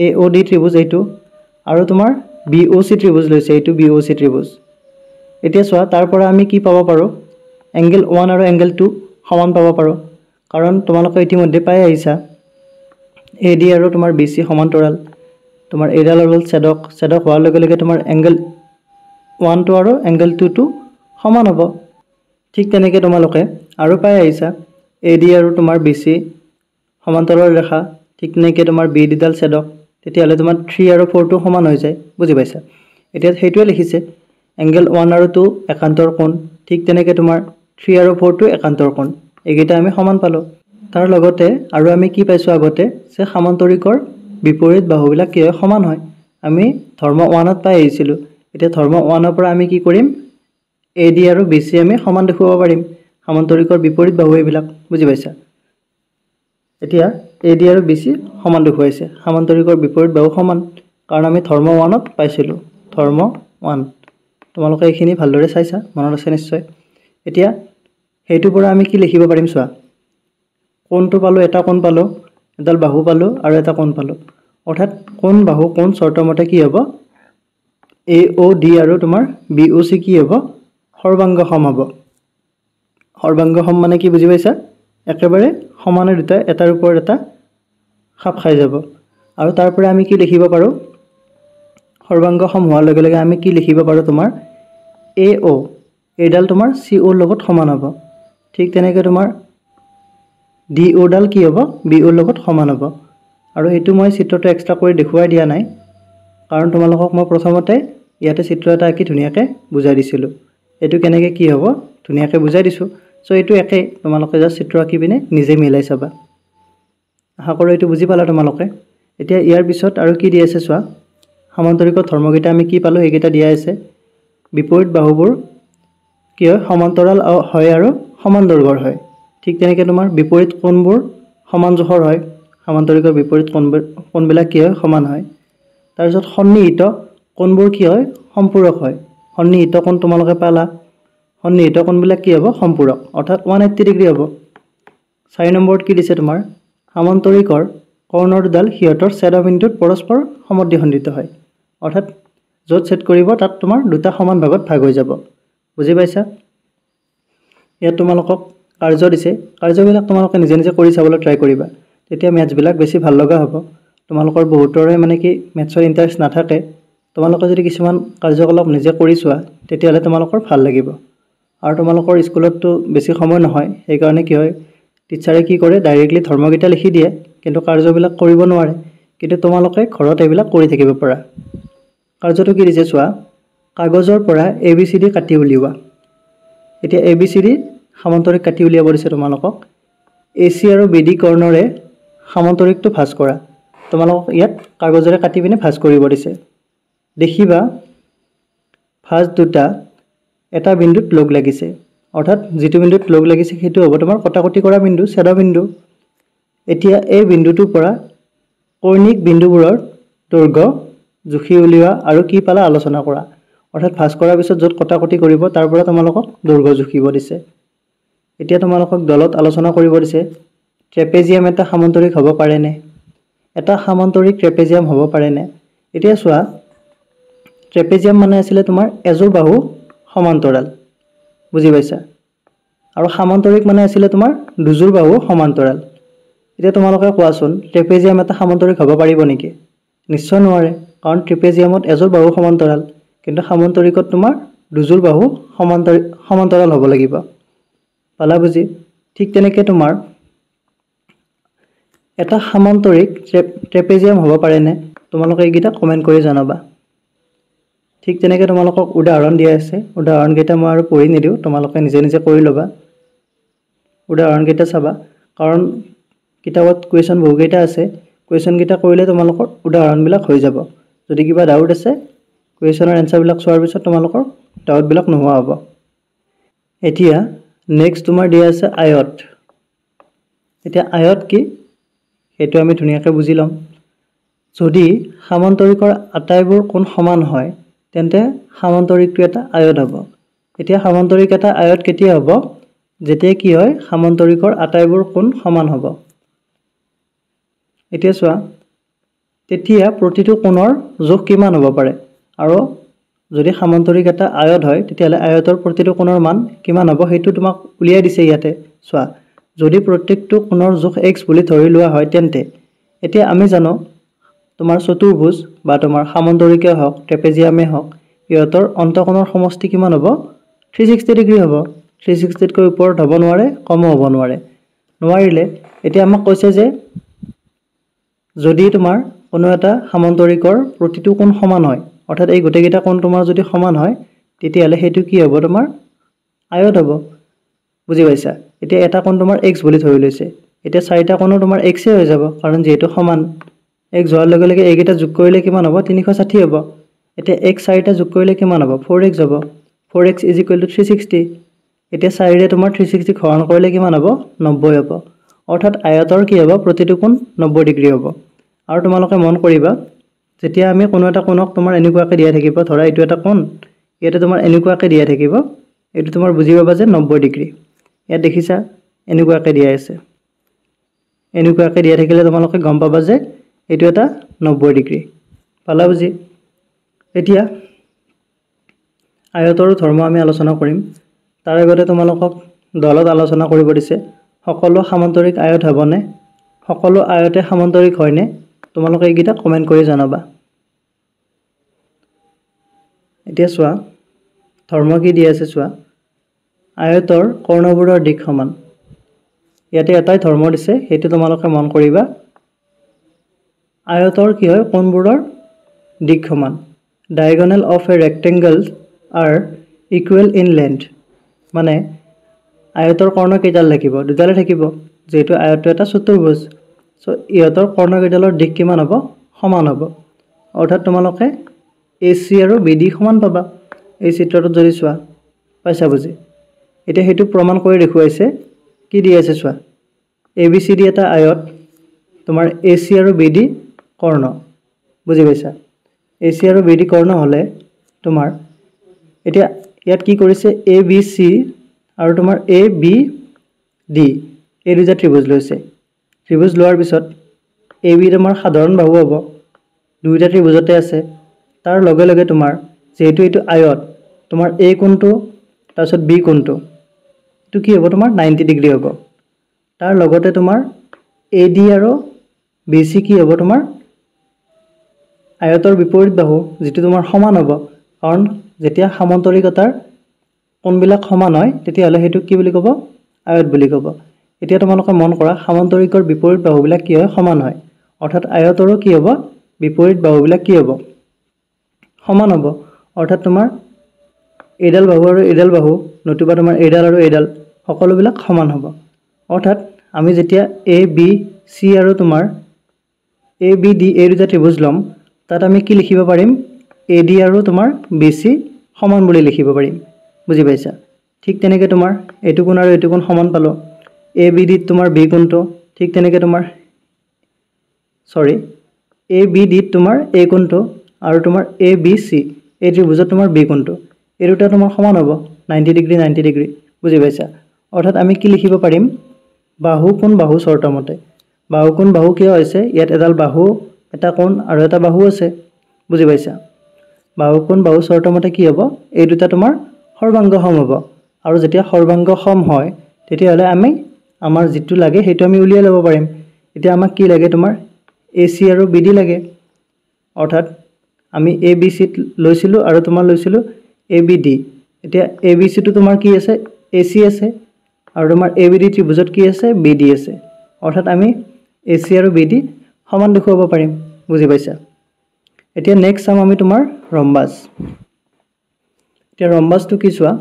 AOD ত্ৰিভুজ এইটো, আৰু তোমাৰ BOC ত্ৰিভুজ লৈছে, এইটো BOC ত্ৰিভুজ। এতিয়া চোৱা, তাৰ পৰা আমি কি পাব পাৰোঁ? এংগেল 1 আৰু এংগেল 2 সমান পাব পাৰোঁ, কাৰণ তোমালোকে ইতিমধ্যে পাই আহিছা AD আৰু তোমাৰ BC সমান্তৰাল। তোমাৰ এইডাল হ'ল ছেদক হোৱাৰ লগে লগে তোমাৰ এংগেল 1টো আৰু এংগেল 2টো সমান হ'ব। ঠিক তেনেকৈ তোমালোকে আৰু পাই আহিছা AD আৰু তোমাৰ BC সমান্তৰাল ৰেখা, ঠিক তেনেকৈ তোমাৰ BDডাল ছেদক। তেতিয়াহ'লে তোমাৰ 3 আৰু 4টো সমান হৈ যায়, বুজি পাইছা? এতিয়া সেইটোৱে লিখিছে, এংগেল 1 আৰু 2 একান্তৰ কোণ, ঠিক তেনেকৈ তোমাৰ 3 আৰু 4টো একান্তৰ কোণ। এইকেইটা আমি সমান পালোঁ। তাৰ লগতে আৰু আমি কি পাইছোঁ আগতে? যে সামান্তৰিকৰ বিপৰীত বাহুবিলাক কি হয়? সমান হয়। আমি ধৰ্ম 1ত পাই আহিছিলোঁ। এতিয়া ধৰ্ম 1ৰ পৰা আমি কি কৰিম? AD আৰু BC আমি সমান দেখুৱাব পাৰিম। সামান্তৰিকৰ বিপৰীত বাহু এইবিলাক, বুজি পাইছা? এতিয়া AD আৰু BC সমান দেখুৱাইছে, সামান্তৰিকৰ বিপৰীত বাহু সমান, কাৰণ আমি ধৰ্ম 1ত পাইছিলোঁ। ধৰ্ম 1 তোমালোকে এইখিনি ভালদৰে চাইছা, মনত আছে নিশ্চয়। এতিয়া সেইটোৰ পৰা আমি কি লিখিব পাৰিম চোৱা। কোণটো পালোঁ, এটা কোণ পালোঁ, এডাল বাহু পালোঁ আৰু এটা কোণ পালোঁ। অৰ্থাৎ কোণ বাহু কোণ চৰ্তমতে কি হ'ব? AOD আৰু তোমাৰ BOC কি হ'ব? সৰ্বাংগসম হ'ব। সৰ্বাংগসম মানে কি বুজি পাইছা? একেবাৰে সমানে দুটা এটাৰ ওপৰত এটা খাপ খাই যাব। আৰু তাৰ পৰা আমি কি লিখিব পাৰোঁ? সৰ্বাংগসম হোৱাৰ লগে লগে আমি কি লিখিব পাৰোঁ? তোমাৰ AO এইডাল তোমাৰ COৰ লগত সমান হ'ব। ঠিক তেনেকৈ তোমাৰ DOডাল কি হ'ব? BOৰ লগত সমান হ'ব। আৰু এইটো মই চিত্ৰটো এক্সট্ৰা কৰি দেখুৱাই দিয়া নাই, কাৰণ তোমালোকক মই প্ৰথমতে ইয়াতে চিত্ৰ এটা আঁকি ধুনীয়াকৈ বুজাই দিছিলোঁ। এইটো কেনেকৈ কি হ'ব ধুনীয়াকৈ বুজাই দিছোঁ। চ' এইটো একেই, তোমালোকে জাষ্ট চিত্ৰ আঁকি পিনে নিজে মিলাই চাবা। আশা কৰোঁ এইটো বুজি পালা তোমালোকে। এতিয়া ইয়াৰ পিছত আৰু কি দি আছে চোৱা। সামান্তৰিকৰ ধৰ্মকেইটা আমি কি পালোঁ? সেইকেইটা দিয়া আছে। বিপৰীত বাহুবোৰ কি হয়? সমান্তৰাল হয় আৰু সমান দৈৰ্ঘ্যৰ হয়। ঠিক তেনেকৈ তোমাৰ বিপৰীত কোণবোৰ সমান জোখৰ হয়। সামান্তৰিকৰ বিপৰীত কোণবিলাক কি হয়? সমান হয়। তাৰপিছত সন্নিহিত কোণবোৰ কি হয়? সম্পূৰক হয়। সন্নিহিত কোণ তোমালোকে পালা। সন্নিহিত কোণবিলাক কি হ'ব? সম্পূৰক, অৰ্থাৎ 180 ডিগ্ৰী হ'ব। 4 নম্বৰত কি দিছে তোমাৰ? সামান্তৰিকৰ কৰ্ণ দুডাল সিহঁতৰ ছেদবিন্দুত পৰস্পৰ সমদ্বিখণ্ডিত হয়। অৰ্থাৎ য'ত ছেদ কৰিব তাত তোমাৰ দুটা সমান ভাগত ভাগ হৈ যাব, বুজি পাইছা? ইয়াত তোমালোকক কাৰ্য দিছে। কাৰ্যবিলাক তোমালোকে নিজে নিজে কৰি চাবলৈ ট্ৰাই কৰিবা, তেতিয়া মেথছবিলাক বেছি ভাল লগা হ'ব। তোমালোকৰ বহুতৰে মানে কি মেথছৰ ইণ্টাৰেষ্ট নাথাকে। তোমালোকে যদি কিছুমান কাৰ্যকলাপ নিজে কৰি চোৱা, তেতিয়াহ'লে তোমালোকৰ ভাল লাগিব। আৰু তোমালোকৰ স্কুলততো বেছি সময় নহয়, সেইকাৰণে কি হয়? টিচাৰে কি কৰে? ডাইৰেক্টলি ধৰ্মকেইটা লিখি দিয়ে, কিন্তু কাৰ্যবিলাক কৰিব নোৱাৰে। কিন্তু তোমালোকে ঘৰত এইবিলাক কৰি থাকিব পাৰা। কাৰ্যটো কি দিছে চোৱা। কাগজৰ পৰা ABCD কাটি উলিওৱা। এতিয়া ABCD সামান্তৰিক কাটি উলিয়াব দিছে তোমালোকক। AC আৰু BD কৰ্ণৰে সামান্তৰিকটো ভাঁজ কৰা। তোমালোকক ইয়াত কাগজেৰে কাটি পিনে ভাঁজ কৰিব দিছে। দেখিবা ভাঁজ দুটা এটা বিন্দুত লগ লাগিছে, অৰ্থাৎ যিটো বিন্দুত লগ লাগিছে সেইটো হ'ব তোমাৰ কটাকটি কৰা বিন্দু, ছেদবিন্দু। এতিয়া এই বিন্দুটোৰ পৰা কৌণিক বিন্দুবোৰৰ দৈৰ্ঘ্য জুখি উলিওৱা আৰু কি পালা আলোচনা কৰা অৰ্থাৎ ভাজ কৰাৰ পিছত য'ত কটাকটি কৰিব তাৰ পৰা তোমালোকক দৈৰ্ঘ্য জুখিব দিছে এতিয়া তোমালোকক দলত আলোচনা কৰিব দিছে ট্ৰেপেজিয়াম এটা সামান্তৰিক হ'ব পাৰেনে এটা সামান্তৰিক ট্ৰেপেজিয়াম হ'ব পাৰেনে এতিয়া চোৱা ট্ৰেপেজিয়াম মানে আছিল তোমাৰ এজোৰ বাহু সমান্তৰাল বুজি পাইছা আৰু সামান্তৰিক মানে আছিল তোমাৰ দুজোৰ বাহু সমান্তৰাল এতিয়া তোমালোকে কোৱাচোন ট্ৰেপেজিয়াম এটা সামান্তৰিক হ'ব পাৰিব নেকি নিশ্চয় নোৱাৰে কাৰণ ট্ৰেপেজিয়ামত এজোৰ বাহু সমান্তৰাল কিন্তু সামান্তৰিকত তোমাৰ দুজোৰ বাহু সমান্তৰাল হ'ব লাগিব পালা বুজি ঠিক তেনেকৈ তোমাৰ এটা সামান্তৰিক ট্ৰেপেজিয়াম হ'ব পাৰেনে তোমালোকে এইকেইটা কমেণ্ট কৰি জনাবা ঠিক তেনেকৈ তোমালোকক উদাহৰণ দিয়া আছে উদাহৰণকেইটা মই আৰু পঢ়ি নিদিওঁ তোমালোকে নিজে নিজে কৰি ল'বা উদাহৰণকেইটা চাবা কাৰণ কিতাপত কুৱেশ্যন বহুকেইটা আছে কুৱেশ্যনকেইটা কৰিলে তোমালোকৰ উদাহৰণবিলাক হৈ যাব যদি কিবা ডাউট আছে কুৱেশ্যনৰ এনচাৰবিলাক চোৱাৰ পিছত তোমালোকৰ ডাউটবিলাক নোহোৱা হ'ব এতিয়া নেক্সট তোমাৰ দিয়া আছে আয়ত এতিয়া আয়ত কি সেইটো আমি ধুনীয়াকৈ বুজি ল'ম যদি সামান্তৰিকৰ আটাইবোৰ কোণ সমান হয় তেন্তে সামান্তৰিকটো এটা আয়ত হ'ব এতিয়া সামান্তৰিক এটা আয়ত কেতিয়া হ'ব যেতিয়া কি হয় সামান্তৰিকৰ আটাইবোৰ কোণ সমান হ'ব এতিয়া চোৱা তেতিয়া প্ৰতিটো কোণৰ জোখ কিমান হ'ব পাৰে আৰু যদি সামান্তৰিক এটা আয়ত হয় তেতিয়াহ'লে আয়তৰ প্ৰতিটো কোণৰ মান কিমান হ'ব সেইটো তোমাক উলিয়াই দিছে ইয়াতে চোৱা যদি প্ৰত্যেকটো কোণৰ জোখ x বুলি ধৰি লোৱা হয় তেন্তে এতিয়া আমি জানো তোমাৰ চতুৰ্ভুজ বা তোমাৰ সামান্তৰিকে হওক ট্ৰেপেজিয়ামে হওক ইহঁতৰ অন্তঃকোণৰ সমষ্টি কিমান হ'ব 360 ডিগ্ৰী হ'ব 360 তকৈ ওপৰত হ'ব নোৱাৰে কমো হ'ব নোৱাৰিলে এতিয়া আমাক কৈছে যে যদি তোমাৰ কোনো এটা সামান্তৰিকৰ প্ৰতিটো কোণ সমান হয় অৰ্থাৎ এই গোটেইকেইটা কোণ তোমাৰ যদি সমান হয় তেতিয়াহ'লে সেইটো কি হ'ব তোমাৰ আয়ত হ'ব বুজি পাইছা এতিয়া এটা কোণ তোমাৰ x বুলি ধৰি লৈছে এতিয়া চাৰিটা কোণো তোমাৰ x হৈ যাব কাৰণ যিহেতু সমান x হোৱাৰ লগে লগে এইকেইটা যোগ কৰিলে কিমান হ'ব 360 হ'ব এতিয়া x চাৰিটা যোগ কৰিলে কিমান হ'ব 4x হ'ব 4x = 360 এতিয়া 4ৰে তোমাৰ 360 হৰণ কৰিলে কিমান হ'ব 90 হ'ব অৰ্থাৎ আয়তৰ কি হ'ব প্ৰতিটো কোণ 90 ডিগ্ৰী হ'ব আৰু তোমালোকে মন কৰিবা যেতিয়া আমি কোনো এটা কোণক তোমাৰ এনেকুৱাকৈ দিয়া থাকিব ধৰা এইটো এটা কোণ ইয়াতে তোমাৰ এনেকুৱাকৈ দিয়া থাকিব এইটো তোমাৰ বুজি পাবা যে 90 ডিগ্ৰী ইয়াত দেখিছা এনেকুৱাকৈ দিয়া আছে এনেকুৱাকৈ দিয়া থাকিলে তোমালোকে গম পাবা যে এইটো এটা 90 ডিগ্ৰী পালা বুজি এতিয়া আয়তৰ ধৰ্ম আমি আলোচনা কৰিম তাৰ আগতে তোমালোকক দলত আলোচনা কৰিব দিছে সকলো সামান্তৰিক আয়ত হ'বনে সকলো আয়তে সামান্তৰিক হয়নে তোমালোকে এইকেইটা কমেণ্ট কৰি জনাবা এতিয়া চোৱা ধৰ্ম কি দিয়া আছে চোৱা আয়তৰ কৰ্ণবোৰৰ দিশ সমান ইয়াতে এটাই ধৰ্ম দিছে সেইটো তোমালোকে মন কৰিবা আয়তৰ কি হয় কোণবোৰৰ দিশ সমান diagonal of a rectangle are equal in length মানে আয়তৰ কৰ্ণ কেইডাল থাকিব দুডালে থাকিব যেহেতু আয়তটো এটা চতুৰ্ভুজ সো ইহঁতৰ কৰ্ণ কেইডালৰ দিশ কিমান হ'ব সমান হ'ব অৰ্থাৎ তোমালোকে AC আৰু BD সমান পাবা এই চিত্ৰটোত যদি চোৱা পাইছা বুজি এতিয়া হেতু প্ৰমাণ কৰি দেখুৱাইছে কি দি আছে চোৱা ABCD এটা আয়ত তোমাৰ AC আৰু BD কৰ্ণ বুজি পাইছা AC আৰু BD কৰ্ণ হলে তোমাৰ এতিয়া ইয়াত কি কৰিছে ABC আৰু তোমাৰ ABD এই দুটা ত্ৰিভুজ লৈছে ত্ৰিভুজ লোৱাৰ পিছত AB তোমাৰ সাধাৰণ বাহু হ'ব দুইটা ত্ৰিভুজতে আছে তাৰ লগে লগে তোমাৰ যেহেতু এইটো আয়ত তোমাৰ A কোণটো তাৰপিছত B কোণটো এটো কি হ'ব তোমাৰ 90 ডিগ্ৰী হ'ব তাৰ লগতে তোমাৰ AD আৰু BC কি হ'ব তোমাৰ আয়তৰ বিপৰীত বাহু যেটো তোমাৰ সমান হ'ব কাৰণ যেতিয়া সামান্তৰিকতাৰ কোণবিলাক সমান হয় তেতিয়াহ'লে হেতু কি বুলি ক'ব আয়ত বুলি ক'ব এতিয়া তোমালোকে মন কৰা সামান্তৰিকৰ বিপৰীত বাহুবিলাক কি হয় সমান হয় অৰ্থাৎ আয়তৰো কি হ'ব বিপৰীত বাহুবিলাক কি হ'ব সমান হ'ব অৰ্থাৎ তোমাৰ এডাল বাহু আৰু এডাল বাহু নতুবা তোমাৰ এডাল আৰু এডাল সকলোবিলাক সমান হ'ব অৰ্থাৎ আমি যেতিয়া ABC আৰু তোমাৰ ABD এই দুটা ত্ৰিভুজ লম তাত আমি কি লিখিব পাৰিম AD আৰু তোমাৰ BC সমান বুলি লিখিব পাৰিম বুজি পাইছা ঠিক তেনেকৈ তোমাৰ এইটো কোণ আৰু এইটো কোণ সমান পালো ABD তোমাৰ B কোণটো ঠিক তেনেকৈ তোমাৰ ABD তোমাৰ A কোণটো আৰু তোমাৰ এ বি চি এই ত্ৰিভুজত তোমাৰ বি কোণটো এই দুটা তোমাৰ সমান হ'ব 90 ডিগ্ৰী 90 ডিগ্ৰী বুজি পাইছা অৰ্থাৎ আমি কি লিখিব পাৰিম বাহু কোণ বাহু চৰ্ত মতে বাহু কোণ বাহু কিয় হৈছে ইয়াত এডাল বাহু এটা কোণ আৰু এটা বাহু আছে বুজি পাইছা বাহু কোণ বাহু চৰ্ত মতে কি হ'ব এই দুটা তোমাৰ সৰ্বাংগ সম হ'ব আৰু যেতিয়া সৰ্বাংগ সম হয় তেতিয়া হলে আমি আমাৰ যেটো লাগে হেতু আমি উলিয়াই ল'ব পাৰিম এতিয়া আমাক কি লাগে তোমাৰ AC আৰু BD লাগে অৰ্থাৎ আমি ABC লৈছিলো আৰু তোমাৰ লৈছিলো ABD এতিয়া ABC টো তোমাৰ কি আছে AC আছে আৰু তোমাৰ ABD ত্ৰিভুজত কি আছে BD আছে অৰ্থাৎ আমি AC আৰু BD সমান দেখুৱাব পাৰিম বুজি পাইছা এতিয়া নেক্সট চাম আমি তোমাৰ ৰম্বাস এতিয়া ৰম্বাসটো কি চোৱা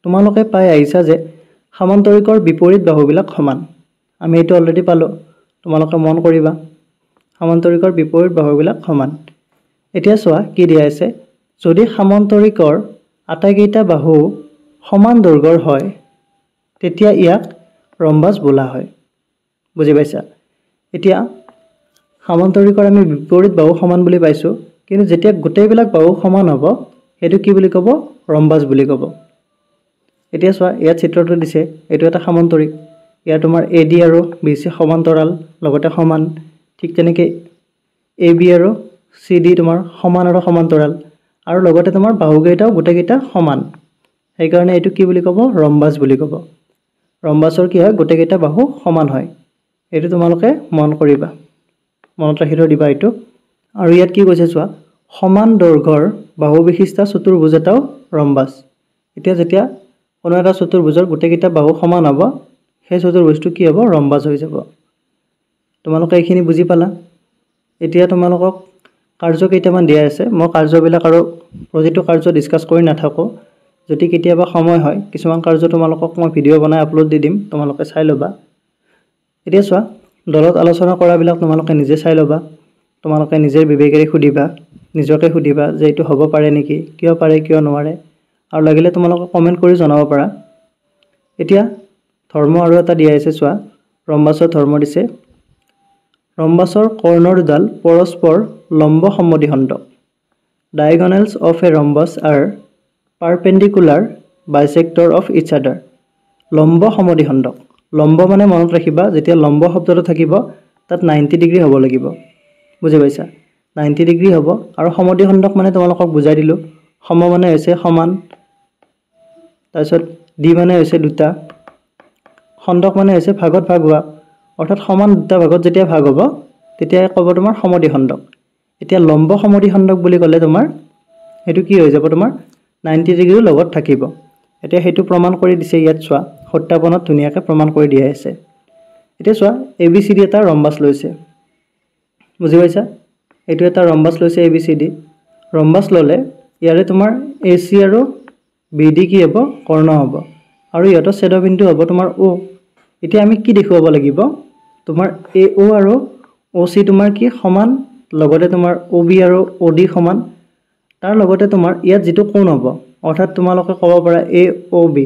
তোমালোকে পাই আহিছা যে সমান্তৰিকৰ বিপৰীত বাহুবিলাক সমান আমি এটো অলৰেডি পালো তোমালোকে মন কৰিবা সমান্তৰিকৰ বিপৰীত বাহুবিলাক সমান এতিয়া চোৱা কি দিয়া আছে যদি সমান্তৰিকৰ আটাইকেইটা বাহু সমান দৈৰ্ঘ্যৰ হয় তেতিয়া ইয়াক ৰম্বাস বোলা হয় বুজি পাইছা এতিয়া সমান্তৰিকৰ আমি বিপৰীত বাহু সমান বুলি পাইছো কিন্তু যেতিয়া গোটেইবিলাক বাহু সমান হ'ব হেতু কি বুলি ক'ব ৰম্বাস বুলি ক'ব এতিয়া চোৱা ইয়াত চিত্ৰটো দিছে এটো এটা সমান্তৰিক ইয়াৰ তোমাৰ AD আৰু BC সমান্তৰাল লগতে সমান ঠিক তেনেকৈ AB আৰু CD তোমাৰ সমান আৰু সমান্তৰাল আৰু লগতে তোমাৰ বাহুকেইটাও গোটেইকেইটা সমান সেই কাৰণে এটো কি বুলি ক'ব ৰম্বাস বুলি ক'ব ৰম্বাসৰ কি হয় গোটেইকেইটা বাহু সমান হয় এটো তোমালোকে মন কৰিবা মনত ৰাখি দিবা এটো আৰু ইয়াত কি কৈছে চোৱা সমান দৈৰ্ঘ্যৰ বাহু বিশিষ্ট চতুৰ্ভুজ এটাও ৰম্বাস এতিয়া যেতিয়া কোনো এটা চতুৰ্ভুজৰ গোটেইকেইটা বাহু সমান হ'ব সেই চতুৰ্ভুজটো কি হ'ব ৰম্বাস হৈ যাব তোমালোকে এইখিনি বুজি পালা এতিয়া তোমালোকক কাৰ্য কেইটামান দিয়া আছে মই কাৰ্যবিলাক আৰু প্ৰতিটো কাৰ্য ডিসকাস কৰি নাথাকো যদি কেতিয়াবা সময় হয় কিছুমান কাৰ্য তোমালোকক মই ভিডিও বনাই আপলোড দি দিম তোমালোকে চাই লবা এতিয়া চোৱা দলত আলোচনা কৰাবিলাক তোমালোকে নিজে চাই লবা তোমালোকে নিজে বিবেকেৰে খুদিবা নিজকে খুদিবা যে এটো হ'ব পাৰে নেকি কিয় পাৰে কিয় নোৱাৰে আৰু লাগিলে তোমালোকে কমেন্ট কৰি জনাব পাৰা এতিয়া ধৰ্ম আৰু এটা দিয়া আছে চোৱা ৰম্বাসৰ ধৰ্ম দিছে ৰম্বাসৰ কৰ্ণৰ দুডাল পৰস্পৰ লম্ব সমদ্বিখণ্ডক diagonals of a rhombus are perpendicular bisector of each other লম্ব সমদ্বিখণ্ডক লম্ব মানে মনত ৰাখিবা যেতিয়া লম্ব শব্দটো থাকিব তাত 90 ডিগ্ৰী হ'ব লাগিব বুজি পাইছা 90 ডিগ্ৰী হ'ব আৰু সমদ্বিখণ্ডক মানে তোমালোকক বুজাই দিলো সম মানে হৈছে সমান তাৰপিছত ডি মানে হৈছে দুটা খণ্ডক মানে হৈছে ভাগত ভাগ হোৱা অৰ্থাৎ সমান দুটা ভাগত যেতিয়া ভাগ হ'ব তেতিয়া ক'ব তোমাৰ সমদ্বিখণ্ডক এতিয়া লম্ব সমদ্বিখণ্ডক বুলি ক'লে তোমাৰ হেতু কি হৈ যাব তোমাৰ 90 ডিগ্ৰীৰ লগত থাকিব এতিয়া হেতু প্ৰমাণ কৰি দিছে ইয়াত চোৱা সত্যাপনত ধুনিয়াকৈ প্ৰমাণ কৰি দিয়া আছে এতিয়া চোৱা ABCD এটা ৰম্বাস লৈছে বুজি পাইছা এটো এটা ৰম্বাস লৈছে ABCD ৰম্বাস ললে ইয়াৰে তোমাৰ AC আৰু BD কি হ'ব কৰ্ণ হ'ব আৰু ইয়াত ছেদবিন্দু হ'ব তোমাৰ O এতিয়া আমি কি দেখুৱাব লাগিব তোমাৰ AO আৰু OC তোমাৰ কি সমান লগতে তোমাৰ OB আৰু OD সমান তাৰ লগতে তোমাৰ ইয়াত যেটো কোণ হ'ব অৰ্থাৎ তোমালোকে ক'ব পাৰা AOB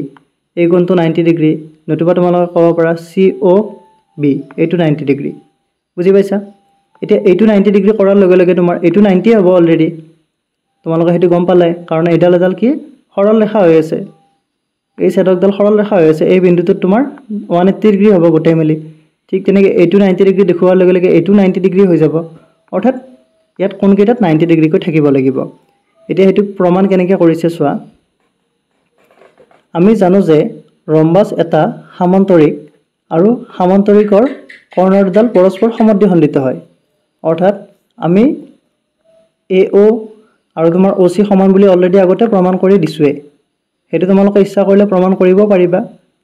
এই কোণটো 90 ডিগ্ৰী নতুবা তোমালোকে ক'ব পাৰা COB এইটো 90 ডিগ্ৰী বুজি পাইছা এতিয়া এইটো 90 ডিগ্ৰী কৰাৰ লগে লগে তোমাৰ এইটো 90 হ'ব অলৰেডি তোমালোকে হেতু গম পালে কাৰণ এডাল এডাল কি সৰল ৰেখা হৈ আছে এই ছেদকডাল সৰল ৰেখা হৈ আছে এই বিন্দুটোত তোমাৰ 180 ডিগ্ৰী হ'ব গোটেই মিলি ঠিক তেনেকৈ এইটো 90 ডিগ্ৰী দেখুৱাৰ লগে লগে এইটো 90 ডিগ্ৰী হৈ যাব অৰ্থাৎ ইয়াত কোন কেইটাত 90 ডিগ্ৰী কৈ থাকিব লাগিব এতিয়া হেতু প্ৰমাণ কেনেকৈ কৰিছে চোৱা আমি জানো যে ৰম্বাস এটা সমান্তৰিক আৰু সমান্তৰিকৰ কৰ্ণৰ দুডাল পৰস্পৰ সমদ্বিখণ্ডিত হয় অৰ্থাৎ আমি AO আৰু তোমাৰ OC সমান বুলি অলৰেডি আগতে প্ৰমাণ কৰি দিছোৱে হেতু তোমালোকে ইচ্ছা কৰিলে প্ৰমাণ কৰিব পাৰিবা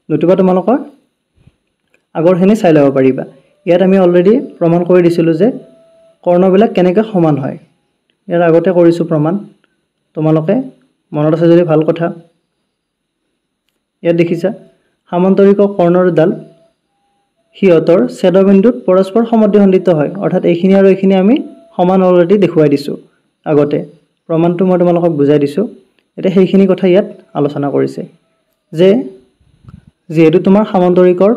নতুবা তোমালোকৰ আগৰখিনি চাই ল'ব পাৰিবা ইয়াত আমি অলৰেডি প্ৰমাণ কৰি দিছিলো যে কৰ্ণবিলাক কেনেকৈ সমান হয় ইয়াৰ আগতে কৰিছো প্ৰমাণ তোমালোকে মনত আছে যদি ভাল কথা ইয়াত দেখিছা সমান্তৰিক কৰ্ণৰ দুডাল হিয়তৰ ছেদবিন্দুত পৰস্পৰ সমদ্বিখণ্ডিত হয় অৰ্থাৎ এইখিনি আৰু এইখিনি আমি সমান অলৰেডি দেখুৱাই দিছো আগতে প্ৰমাণটো মই তোমালোকক বুজাই দিছো এটা সেইখিনি কথা ইয়াত আলোচনা কৰিছে যে যেহেতু তোমাৰ সমান্তৰিকৰ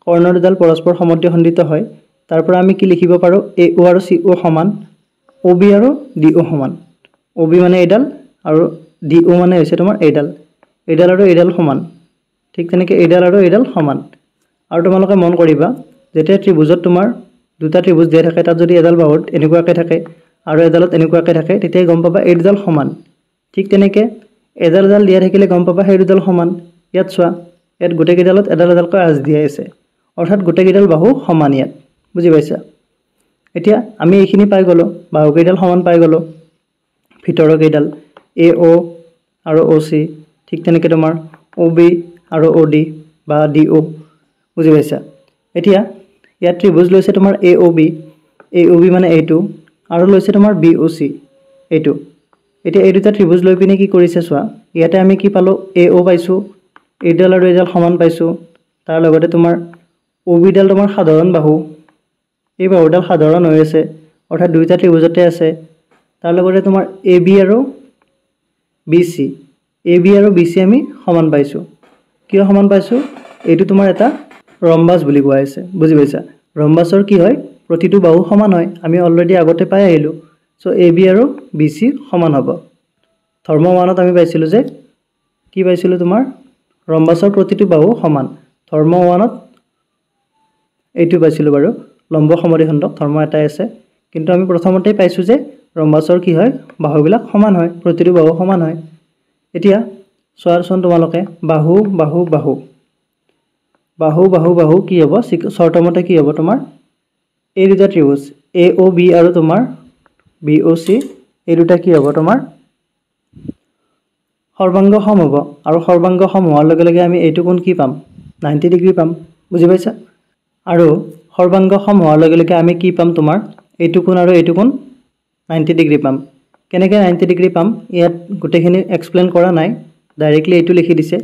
কৰ্ণৰ দুডাল পৰস্পৰ সমদ্বিখণ্ডিত হয় তাৰ পৰা আমি কি লিখিব পাৰো AO আৰু CO সমান OB আৰু DO সমান OB মানে এইডাল আৰু DO মানে হৈছে তোমাৰ এইডাল আৰু এইডাল সমান ঠিক তেনেকৈ এইডাল আৰু এইডাল সমান আৰু তোমালোকে মন কৰিবা যেতিয়া ত্ৰিভুজত তোমাৰ দুটা ত্ৰিভুজ দিয়া থাকে তাত যদি এডাল বাহুত এনেকুৱাকৈ থাকে আৰু এডালত এনেকুৱাকৈ থাকে তেতিয়া গম পাবা এই দুডাল সমান ঠিক তেনেকৈ এডাল দিয়া থাকিলে গম পাবা সেই দুডাল সমান ইয়াত চোৱা ইয়াত গোটেই কেইডালত এডাল এডালকৈ আঁচ দিয়া আছে অৰ্থাৎ গোটেই কেইডাল বাহু সমান ইয়াত বুজি পাইছা এতিয়া আমি এইখিনি পাই গলো বাহু কেইডাল সমান পাই গলো ভিতৰৰ কেইডাল AO আৰু OC ঠিক তেনেকৈ তোমাৰ OB আৰু OD বা DO বুজি পাইছা এতিয়া ইয়াত ত্ৰিভুজ লৈছে তোমাৰ AOB মানে এইটো আৰু লৈছে তোমাৰ BOC এইটো এতিয়া এই দুটা ত্ৰিভুজ লৈ পিনে কি কৰিছে চোৱা ইয়াতে আমি কি পালো AO পাইছো এইডাল আৰু এইডাল সমান পাইছো তাৰ লগতে তোমাৰ OB ডাল তোমাৰ সাধাৰণ বাহু এই বাহুডাল সাধাৰণ হৈ আছে অৰ্থাৎ দুইটা ত্ৰিভুজতে আছে তাৰ লগতে তোমাৰ AB আৰু BC আমি সমান পাইছো কিয় সমান পাইছো এইটো তোমাৰ এটা ৰম্বাস বুলি কোৱা হৈছে বুজি পাইছা ৰম্বাসৰ কি হয় প্ৰতিটো বাহু সমান হয় আমি অলৰেডি আগতে পাই আহিলো সো AB আৰু BC সমান হ'ব ধৰ্ম 1ত আমি পাইছিলো যে কি পাইছিলো তোমাৰ ৰম্বাসৰ প্ৰতিটো বাহু সমান ধৰ্ম 1ত এইটো পাইছিলো বাৰু লম্ব সমদ্বিখণ্ডক ধৰ্ম এটাই আছে কিন্তু আমি প্ৰথমতেই পাইছো যে ৰম্বাসৰ কি হয় বাহুবিলাক সমান হয় প্ৰতিটো বাহু সমান হয় এতিয়া চোৱাচোন তোমালোকে বাহু কি হ'ব শৰ্তমতে কি হ'ব তোমাৰ এই দুটা ত্ৰিভুজ AOB আৰু তোমাৰ BOC এই দুটা কি হ'ব তোমাৰ সৰ্বাংগ সম হ'ব আৰু সৰ্বাংগ সম হোৱাৰ লগে লগে আমি এইটো কোণ কি পাম 90 ডিগ্ৰী পাম বুজি পাইছা আৰু সৰ্বাংগ সম হোৱাৰ লগে লগে আমি কি পাম তোমাৰ এইটো কোণ আৰু এইটো কোণ 90 ডিগ্ৰী পাম কেনেকৈ 90 ডিগ্ৰী পাম ইয়াত গোটেইখিনি এক্সপ্লেইন কৰা নাই ডাইৰেক্টলি এইটো লিখি দিছে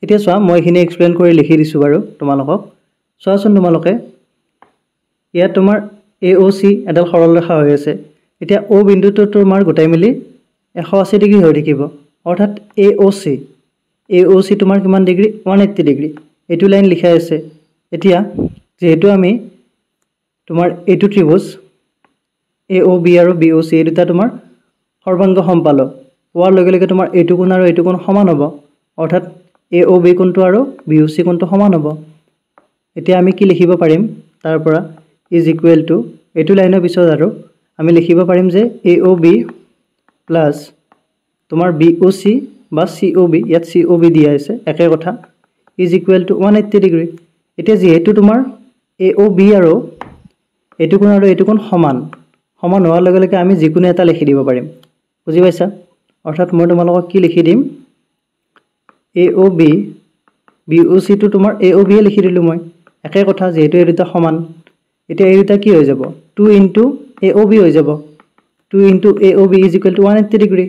এতিয়া চোৱা মই এখিনি এক্সপ্লেইন কৰি লিখি দিছো বাৰু তোমালোকক চোৱাচোন তোমালোকে ইয়াত তোমাৰ AOC এডাল সৰল ৰেখা হৈ আছে এতিয়া O বিন্দুটো তোমাৰ গোটাই মিলি 180 ডিগ্ৰী হৈ থাকিব অৰ্থাৎ AOC তোমাৰ কিমান ডিগ্ৰী 180 ডিগ্ৰী এইটো লাইন লিখা আছে এতিয়া যেহেতু আমি তোমাৰ এইটো ত্ৰিভুজ AOB আৰু BOC এই দুটা তোমাৰ সৰ্বাংগ সম পালো হোৱাৰ লগে লগে তোমাৰ এইটো কোণ আৰু এইটো কোণ সমান হ'ব অৰ্থাৎ AOB কোণটো আৰু BOC কোণটো সমান হ'ব এতিয়া আমি কি লিখিব পাৰিম তাৰ পৰা ইজ ইকুৱেল টু এইটো লাইনৰ পিছত আৰু আমি লিখিব পাৰিম যে AOB প্লাস তোমাৰ BOC বা COB ইয়াত COB দিয়া আছে একে কথা ইজ ইকুৱেল টু 180 ডিগ্ৰী এতিয়া যেহেতু তোমাৰ AOB আৰু এইটো কোণ সমান হোৱাৰ লগে লগে আমি যিকোনো এটা লিখি দিব পাৰিম বুজি পাইছা অৰ্থাৎ মই তোমালোকক কি লিখি দিম AOB BOC টো তোমাৰ AOB এ লিখি দিলো মই একে কথা যেহেতু এই দুটা সমান এতিয়া এই দুটা কি হৈ যাব 2 ইনটু AOB হৈ যাব 2 into AOB is equal to 180 degree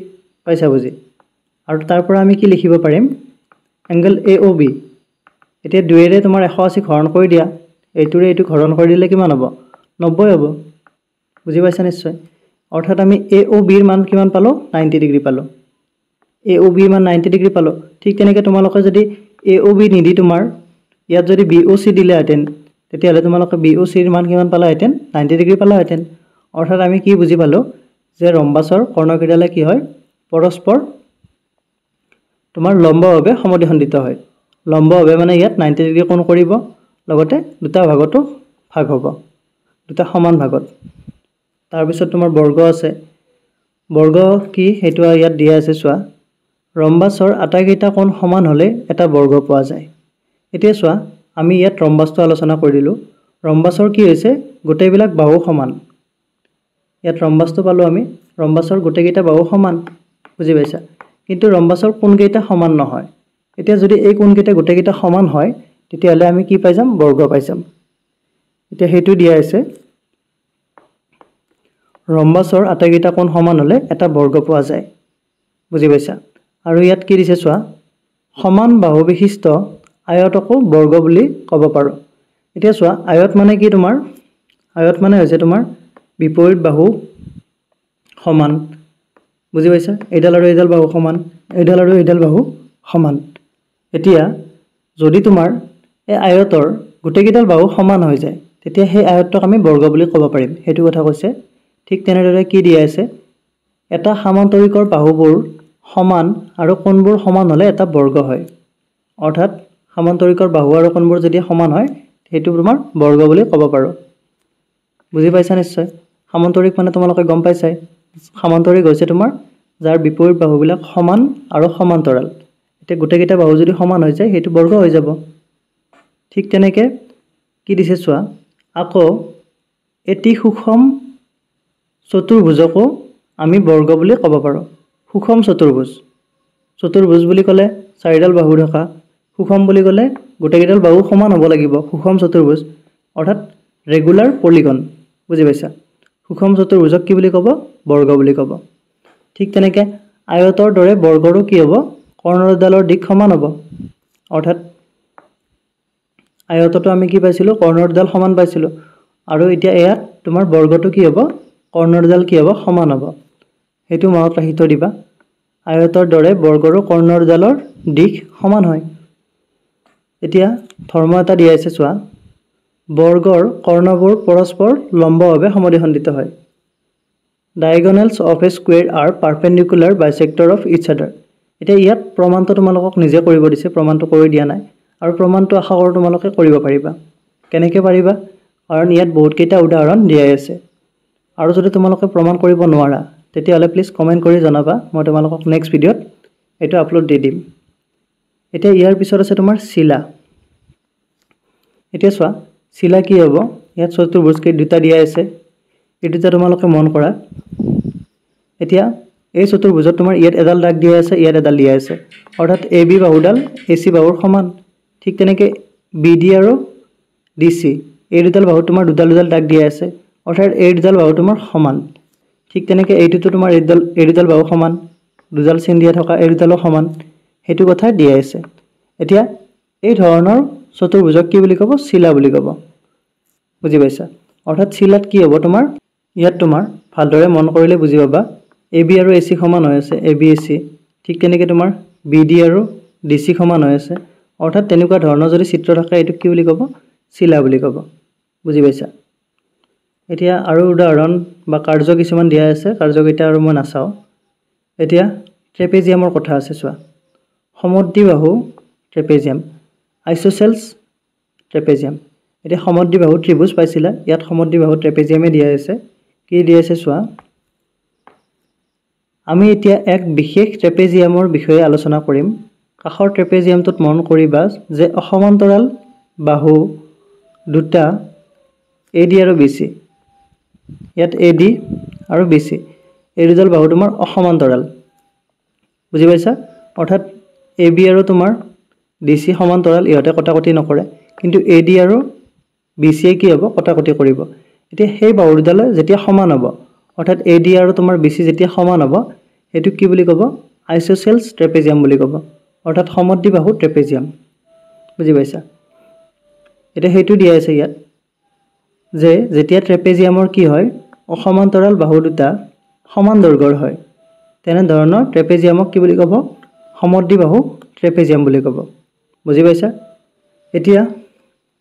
পাইছা বুজি আৰু তাৰ পৰা আমি কি লিখিব পাৰিম এংগল AOB এতিয়া দুইৰে তোমাৰ 180 হৰণ কৰি দিয়া এইটোৰে এইটো হৰণ কৰি দিলে কিমান হ'ব 90 হ'ব বুজি পাইছা নিশ্চয় অৰ্থাৎ আমি AOB এৰ মান কিমান পালো 90 ডিগ্ৰী পালো AOB এৰ মান 90 ডিগ্ৰী পালো ঠিক তেনেকৈ তোমালোকে যদি AOB নিদি তোমাৰ ইয়াত যদি BOC দিলে হেতেন তেতিয়াহলে তোমালোকে BOC এৰ মান কিমান পালা হেতেন 90 ডিগ্ৰী পালা হেতেন অৰ্থাৎ আমি কি বুজি পালো যে ৰম্বাসৰ কৰ্ণকেইডালে কি হয় পৰস্পৰ তোমাৰ লম্বভাৱে সমদ্বিখণ্ডিত হয় লম্বভাৱে মানে ইয়াত 90 ডিগ্ৰী কোণ কৰিব লগতে দুটা ভাগতো ভাগ হ'ব দুটা সমান ভাগত তাৰ পিছত তোমাৰ বৰ্গ আছে বৰ্গ কি হেতু ইয়াত দিয়া আছে চোৱা ৰম্বাসৰ আটাইকেইটা কোণ সমান হলে এটা বৰ্গ পোৱা যায় এতিয়া চোৱা আমি ইয়াত ৰম্বাসটো আলোচনা কৰিলো ৰম্বাসৰ কি হৈছে গোটেইবিলাক বাহু সমান ইয়াত ৰম্বাসটো পালো আমি ৰম্বাসৰ গোটেইকেইটা বাহু সমান বুজি পাইছা কিন্তু ৰম্বাসৰ কোণকেইটা সমান নহয় এতিয়া যদি এই কোণকেইটা গোটেইকেইটা সমান হয় তেতিয়াহলে আমি কি পাই যাম বৰ্গ পাই যাম এতিয়া হেতু দিয়া আছে ৰম্বাসৰ আটাইকেইটা কোণ সমান হলে এটা বৰ্গ পোৱা যায় বুজি পাইছা আৰু ইয়াত কি দিছে চোৱা সমান বাহু বিশিষ্ট আয়তকো বৰ্গ বুলি ক'ব পাৰো এতিয়া চোৱা আয়ত মানে কি তোমাৰ আয়ত মানে হৈছে তোমাৰ বিপৰীত বাহু সমান বুজি পাইছা এইডাল আৰু এইডাল বাহু সমান এইডাল আৰু এইডাল বাহু সমান এতিয়া যদি তোমাৰ এই আয়তৰ গোটেইকেইডাল বাহু সমান হৈ যায় তেতিয়া সেই আয়তক আমি বৰ্গ বুলি ক'ব পাৰিম হেতু কথা কৈছে ঠিক তেনেদৰে কি দিয়া আছে এটা সামান্তৰিকৰ বাহুবোৰ সমান আৰু কোণবোৰ সমান হ'লে এটা বৰ্গ হয় অৰ্থাৎ সামান্তৰিকৰ বাহু আৰু কোণবোৰ যদি সমান হয় সেইটো তোমাৰ বৰ্গ বুলি ক'ব পাৰো বুজি পাইছা নিশ্চয় সামান্তৰিক মানে তোমালোকে গম পাইছাই সামান্তৰিক হৈছে তোমাৰ যাৰ বিপৰীত বাহুবিলাক সমান আৰু সমান্তৰাল এতিয়া গোটেইকেইটা বাহু যদি সমান হৈ যায় সেইটো বৰ্গ হৈ যাব ঠিক তেনেকৈ কি দিছে চোৱা আকৌ এটি সুষম চতুৰ্ভুজকো আমি বৰ্গ বুলি ক'ব পাৰো সুষম চতুৰ্ভুজ বুলি ক'লে চাৰিডাল বাহু থকা সুষম বুলি ক'লে গোটেইকেইডাল বাহু সমান হ'ব লাগিব সুষম চতুৰ্ভুজ অৰ্থাৎ ৰেগুলাৰ পলিগন বুজি পাইছা সুষম চতুৰ্ভুজক কি বুলি ক'ব বৰ্গ বুলি ক'ব ঠিক তেনেকৈ আয়তৰ দৰে বৰ্গৰো কি হ'ব কৰ্ণৰডালৰ দিশ সমান হ'ব অৰ্থাৎ আয়তটো আমি কি পাইছিলোঁ কৰ্ণৰডাল সমান পাইছিলোঁ আৰু এতিয়া ইয়াত তোমাৰ বৰ্গটো কি হ'ব কৰ্ণৰডাল কি হ'ব সমান হ'ব সেইটো মনত ৰাখি থৈ দিবা আয়তৰ দৰে বৰ্গৰো কৰ্ণৰডালৰ দিশ সমান হয় এতিয়া ধৰ্ম এটা দিয়া আছে চোৱা বৰ্গৰ কৰ্ণবোৰ পৰস্পৰ লম্বভাৱে সমদ্বিখণ্ডিত হয় diagonals of a square are perpendicular bisector of each other এতিয়া ইয়াত প্ৰমাণটো তোমালোকক নিজে কৰিব দিছে প্ৰমাণটো কৰি দিয়া নাই আৰু প্ৰমাণটো আশা কৰোঁ তোমালোকে কৰিব পাৰিবা কেনেকৈ পাৰিবা কাৰণ ইয়াত বহুতকেইটা উদাহৰণ দিয়াই আছে আৰু যদি তোমালোকে প্ৰমাণ কৰিব নোৱাৰা তেতিয়াহ'লে প্লিজ কমেণ্ট কৰি জনাবা মই তোমালোকক নেক্সট ভিডিঅ'ত এইটো আপলোড দি দিম এতিয়া ইয়াৰ পিছত আছে তোমাৰ শিলা এতিয়া চোৱা শিলা কি হ'ব ইয়াত চতুৰ্ভুজকেই দুটা দিয়া আছে এই দুটা তোমালোকে মন কৰা এতিয়া এই চতুৰ্ভুজত তোমাৰ ইয়াত এডাল দাগ দিয়া আছে ইয়াত এডাল দিয়া আছে অৰ্থাৎ এ বি বাহুডাল এ চি বাহুৰ সমান ঠিক তেনেকৈ বি ডি আৰু ডি চি এই দুডাল বাহুত তোমাৰ দুডাল দাগ দিয়া আছে অৰ্থাৎ এই দুডাল বাহু তোমাৰ সমান ঠিক তেনেকৈ এইটোতো তোমাৰ এই দুডাল বাহু সমান দুডাল চিন দিয়া থকা এই দুডালো সমান সেইটো কথা দিয়া আছে এতিয়া এই ধৰণৰ চতুৰ্ভুজক কি বুলি ক'ব শিলা বুলি ক'ব বুজি পাইছা অৰ্থাৎ শিলাত কি হ'ব তোমাৰ ইয়াত তোমাৰ ভালদৰে মন কৰিলে বুজি পাবা এ বি আৰু এ চি সমান হৈ আছে এ বি এ চি ঠিক তেনেকৈ তোমাৰ বি ডি আৰু ডি চি সমান হৈ আছে অৰ্থাৎ তেনেকুৱা ধৰণৰ যদি চিত্ৰ থাকে এইটোক কি বুলি ক'ব শিলা বুলি ক'ব বুজি পাইছা এতিয়া আৰু উদাহৰণ বা কাৰ্য কিছুমান দিয়া আছে কাৰ্যকেইটা আৰু মই নাচাওঁ এতিয়া ট্ৰেপেজিয়ামৰ কথা আছে চোৱা সমদ্বিবাহু ট্ৰেপেজিয়াম আইচোচেলছ ট্ৰেপেজিয়াম এতিয়া সমদ্বিবাহু ত্ৰিভুজ পাইছিলা ইয়াত সমদ্বিবাহু ট্ৰেপেজিয়ামে দিয়া আছে কি দিয়া আছে চোৱা আমি এতিয়া এক বিশেষ ট্ৰেপেজিয়ামৰ বিষয়ে আলোচনা কৰিম কাষৰ ট্ৰেপেজিয়ামটোত মন কৰিবা যে অসমান্তৰাল বাহু দুটা এ ডি আৰু বি চি ইয়াত এ ডি আৰু বি চি এই দুডাল বাহু তোমাৰ অসমান্তৰাল বুজি পাইছা অৰ্থাৎ এ বি আৰু তোমাৰ ডি চি সমান্তৰাল ইহঁতে কটাকটি নকৰে কিন্তু এ ডি আৰু বি চিয়ে কি হ'ব কটাকটি কৰিব এতিয়া সেই বাহু দুডালে যেতিয়া সমান হ'ব অৰ্থাৎ এ ডি আৰু তোমাৰ বি চি যেতিয়া সমান হ'ব এইটোক কি বুলি ক'ব আইচোচেলছ ট্ৰেপেজিয়াম বুলি ক'ব অৰ্থাৎ সমদ্বিবাহু ট্ৰেপেজিয়াম বুজি পাইছা এতিয়া সেইটো দিয়া আছে ইয়াত যে যেতিয়া ট্ৰেপেজিয়ামৰ কি হয় অসমান্তৰাল বাহু দুটা সমান দৈৰ্ঘ্যৰ হয় তেনেধৰণৰ ট্ৰেপেজিয়ামক কি বুলি ক'ব সমদ্বিবাহু ট্ৰেপেজিয়াম বুলি ক'ব বুজি পাইছা এতিয়া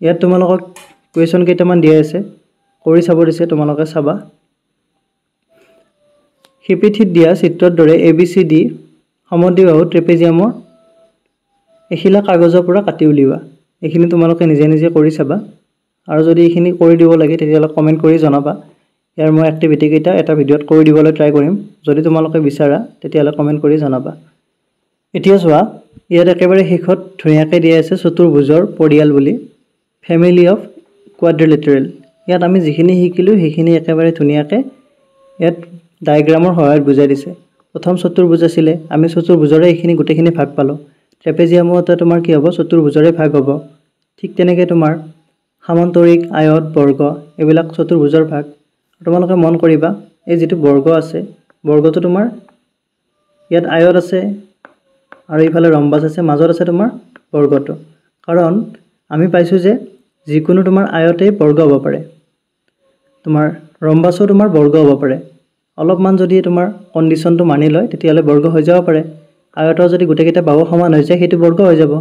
ইয়াত তোমালোকক কুৱেশ্যন কেইটামান দিয়া আছে কৰি চাব দিছে তোমালোকে চাবা শিপিঠিত দিয়া চিত্ৰৰ দৰে এ বি চি ডি সমদ্বিবাহু ট্ৰেপেজিয়ামৰ এখিলা কাগজৰ পৰা কাটি উলিওৱা এইখিনি তোমালোকে নিজে নিজে কৰি চাবা আৰু যদি এইখিনি কৰি দিব লাগে তেতিয়াহ'লে কমেণ্ট কৰি জনাবা ইয়াৰ মই এক্টিভিটি কেইটা এটা ভিডিঅ'ত কৰি দিবলৈ ট্ৰাই কৰিম যদি তোমালোকে বিচাৰা তেতিয়াহ'লে কমেণ্ট কৰি জনাবা এতিয়া চোৱা ইয়াত একেবাৰে শেষত ধুনীয়াকৈ দিয়া আছে চতুৰ্ভুজৰ পৰিয়াল বুলি ফেমিলি অফ কোৱাড্ৰিলেটাৰেল ইয়াত আমি যিখিনি শিকিলোঁ সেইখিনি একেবাৰে ধুনীয়াকৈ ইয়াত ডায়েগ্ৰামৰ সহায়ত বুজাই দিছে প্ৰথম চতুৰ্ভুজ আছিলে আমি চতুৰ্ভুজৰে এইখিনি গোটেইখিনি ভাগ পালোঁ ট্ৰেপেজিয়ামতে তোমাৰ কি হ'ব চতুৰ্ভুজৰে ভাগ হ'ব ঠিক তেনেকৈ তোমাৰ সামান্তৰিক আয়ত বৰ্গ এইবিলাক চতুৰ্ভুজৰ ভাগ তোমালোকে মন কৰিবা এই যিটো বৰ্গ আছে বৰ্গটো তোমাৰ ইয়াত আয়ত আছে আৰু ইফালে ৰম্বাস আছে মাজত আছে তোমাৰ বৰ্গটো কাৰণ আমি পাইছোঁ যে যিকোনো তোমাৰ আয়তেই বৰ্গ হ'ব পাৰে তোমাৰ ৰম্বাসো তোমাৰ বৰ্গ হ'ব পাৰে অলপমান যদি তোমাৰ কণ্ডিশ্যনটো মানি লয় তেতিয়াহ'লে বৰ্গ হৈ যাব পাৰে আয়তৰ যদি গোটেইকেইটা বাহু সমান হৈ যায় সেইটো বৰ্গ হৈ যাব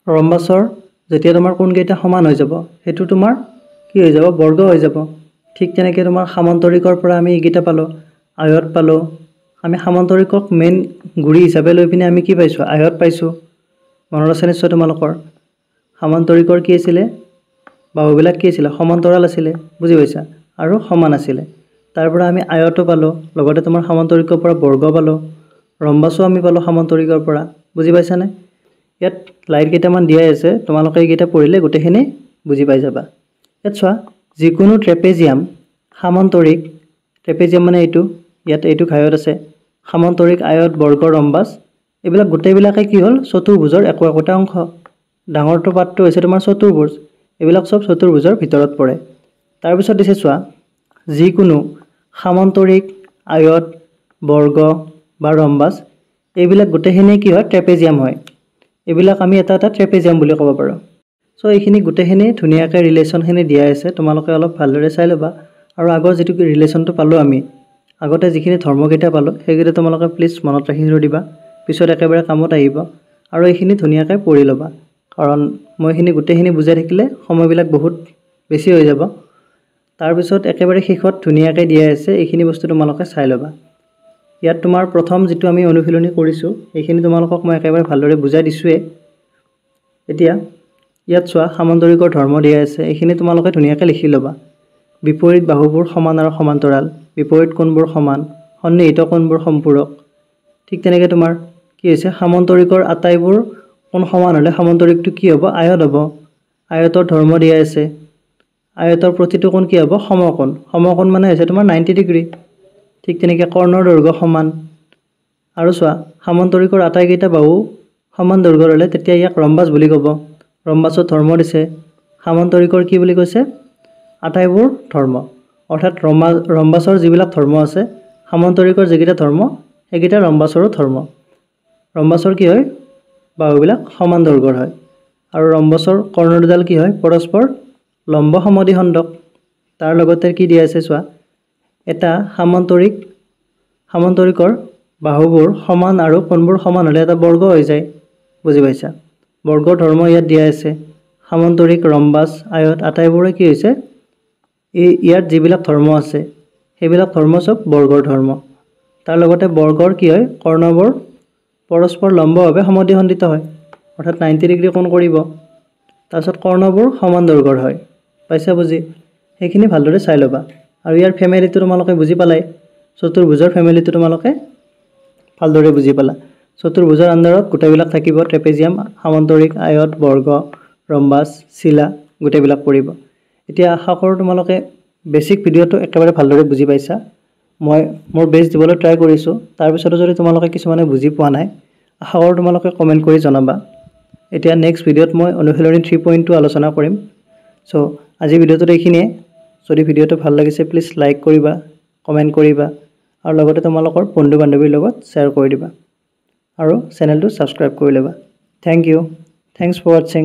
ৰম্বাসৰ যেতিয়া তোমাৰ কোণকেইটা সমান হৈ যাব সেইটো তোমাৰ কি হৈ যাব বৰ্গ হৈ যাব ঠিক তেনেকৈ তোমাৰ সামান্তৰিকৰ পৰা আমি এইকেইটা পালোঁ আয়ত পালোঁ আমি সামান্তৰিকক মেইন গুৰি হিচাপে লৈ পিনে আমি কি পাইছোঁ আয়ত পাইছোঁ মনত আছে নিশ্চয় তোমালোকৰ সামান্তৰিকৰ কি আছিলে বাহুবিলাক কি আছিলে সমান্তৰাল আছিলে বুজি পাইছা আৰু সমান আছিলে তাৰ পৰা আমি আয়তো পালো লগতে তোমাৰ সামান্তৰিকৰ পৰা বৰ্গ পালো ৰম্বাসও আমি পালো সামান্তৰিকৰ পৰা বুজি পাইছানে ইয়াত লাইট কেইটামান দিয়া আছে তোমালোকে এইকেইটা পঢ়িলে গোটেইখিনি বুজি পাই যাবা ইয়াত চোৱা যিকোনো ট্ৰেপেজিয়াম সামান্তৰিক ট্ৰেপেজিয়াম মানে ইয়াত এইটো ঘায়ত আছে সামান্তৰিক আয়ত বৰ্গ ৰম্বাস এইবিলাক গোটেইবিলাকে কি হ'ল চতুৰ্ভুজৰ একোটা অংশ ডাঙৰটো পাতটো হৈছে তোমাৰ চতুৰ্ভুজ এইবিলাক সব চতুৰ্ভুজৰ ভিতৰত পৰে তাৰ পিছত দিছে চোৱা যিকোনো সামান্তৰিক আয়ত বৰ্গ বা ৰম্বাস এইবিলাক গোটেইখিনি কি হয় ট্ৰেপেজিয়াম হয় এইবিলাক আমি এটা ট্ৰেপেজিয়াম বুলি ক'ব পাৰো সো এইখিনি গোটেইখিনি ধুনিয়াকে ৰিলেচনখিনি দিয়া আছে তোমালোকে অলপ ভালদৰে চাই লবা আৰু আগৰ যেটো ৰিলেচনটো পালো আমি আগতে যিখিনি ধৰ্মকেইটা পালো সেইকেইটা তোমালোকে প্লিজ মনত ৰাখি দিবা পিছত একেবাৰে কামত আহিব আৰু এইখিনি ধুনিয়াকে পঢ়ি লবা কাৰণ মইখিনি গোটেইখিনি বুজাই থাকিলে সময়বিলাক বহুত বেছি হৈ যাব তাৰ পিছত একেবাৰে শেষত ধুনিয়াকে দিয়া আছে এইখিনি বস্তু তোমালোকে চাই লবা ইয়াত তোমাৰ প্ৰথম যেটো আমি অনুশীলনী কৰিছো এইখিনি তোমালোকক মই একেবাৰে ভালদৰে বুজাই দিছোৱে এতিয়া ইয়াত চোৱা সামান্তৰিকৰ ধৰ্ম দিয়া আছে এইখিনি তোমালোকে ধুনিয়াকে লিখি লবা বিপৰীত বাহুবোৰ সমান আৰু সমান্তৰাল বিপৰীত কোণবোৰ সমান সন্নিহিত কোণবোৰ সম্পূৰক ঠিক তেনেকৈ তোমাৰ কি হৈছে সামান্তৰিকৰ আটাইবোৰ কোণ সমান হলে সামান্তৰিকটো কি হ'ব আয়ত হ'ব আয়তৰ ধৰ্ম দিয়া আছে আয়তৰ প্ৰতিটো কোণ কি হ'ব সমকোণ সমকোণ মানে হৈছে তোমাৰ 90 ডিগ্ৰী ঠিক তেনেকৈ কৰ্ণৰ দৈৰ্ঘ্য সমান আৰু চোৱা সামান্তৰিকৰ আটাইকেইটা বাহু সমান দৈৰ্ঘ্যৰ হলে তেতিয়া ইয়াক ৰম্বাস বুলি ক'ব ৰম্বাসৰ ধৰ্ম দিছে সামান্তৰিকৰ কি বুলি কৈছে আটাইবোৰ ধৰ্ম অৰ্থাৎ ৰম্বাসৰ যিবিলাক ধৰ্ম আছে সামান্তৰিকৰ যিকেইটা ধৰ্ম সেইকেইটা ৰম্বাসৰো ধৰ্ম ৰম্বাসৰ কি হয় বাহুবিলাক সমান দৈৰ্ঘ্যৰ হয় আৰু ৰম্বাসৰ কৰ্ণ দুডাল কি হয় পৰস্পৰ লম্ব সমদ্বিখণ্ডক তাৰ লগতে কি দিয়া আছে চোৱা এটা সামান্তৰিকৰ বাহুবোৰ সমান আৰু কোণবোৰ সমান হলে এটা বৰ্গ হৈ যায় বুজি পাইছা বৰ্গৰ ধৰ্ম ইয়াত দিয়া আছে সামান্তৰিক ৰম্বাস আয়ত আটাইবোৰে কি হৈছে ইয়াত যিবিলাক ধৰ্ম আছে সেইবিলাক ধৰ্ম সব বৰ্গৰ ধৰ্ম তাৰ লগতে বৰ্গৰ কি হয় কৰ্ণবোৰ পৰস্পৰ লম্বভাৱে সমদ্বিখণ্ডিত হয় অৰ্থাৎ 90 ডিগ্ৰী কোণ কৰিব তাৰপিছত কৰ্ণবোৰ সমান দৈৰ্ঘ্যৰ হয় পাইছা বুজি সেইখিনি ভালদৰে চাই লবা আৰু ইয়াৰ ফেমিলিটো তোমালোকে বুজি পালাই চতুৰ্ভুজৰ ফেমিলিটো তোমালোকে ভালদৰে বুজি পালা চতুৰ্ভুজৰ আন্দাৰত গোটেইবিলাক থাকিব ট্ৰেপেজিয়াম সামান্তৰিক আয়ত বৰ্গ ৰম্বাস চিলা গোটেইবিলাক পৰিব এতিয়া আশা কৰো তোমালোকে বেসিক ভিডিওটো একেবাৰে ভালদৰে বুজি পাইছা মই মোৰ বেস্ট দিবলৈ ট্ৰাই কৰিছো তাৰ পিছতো যদি তোমালোকে কিছুমানে বুজি পোৱা নাই আশা কৰো তোমালোকে কমেন্ট কৰি জনাবা এতিয়া নেক্সট ভিডিওত মই অনুশীলনী 3.2 আলোচনা কৰিম সো আজি ভিডিওটো এইখিনিয়ে যদি ভিডিওটো ভাল লাগিছে প্লিজ লাইক কৰিবা কমেন্ট কৰিবা আৰু লগতে তোমালোকৰ বন্ধু বান্ধৱীৰ লগত শ্বেয়াৰ কৰি দিবা আৰু চেনেলটো সাবস্ক্ৰাইব কৰি লবা thank you thanks for watching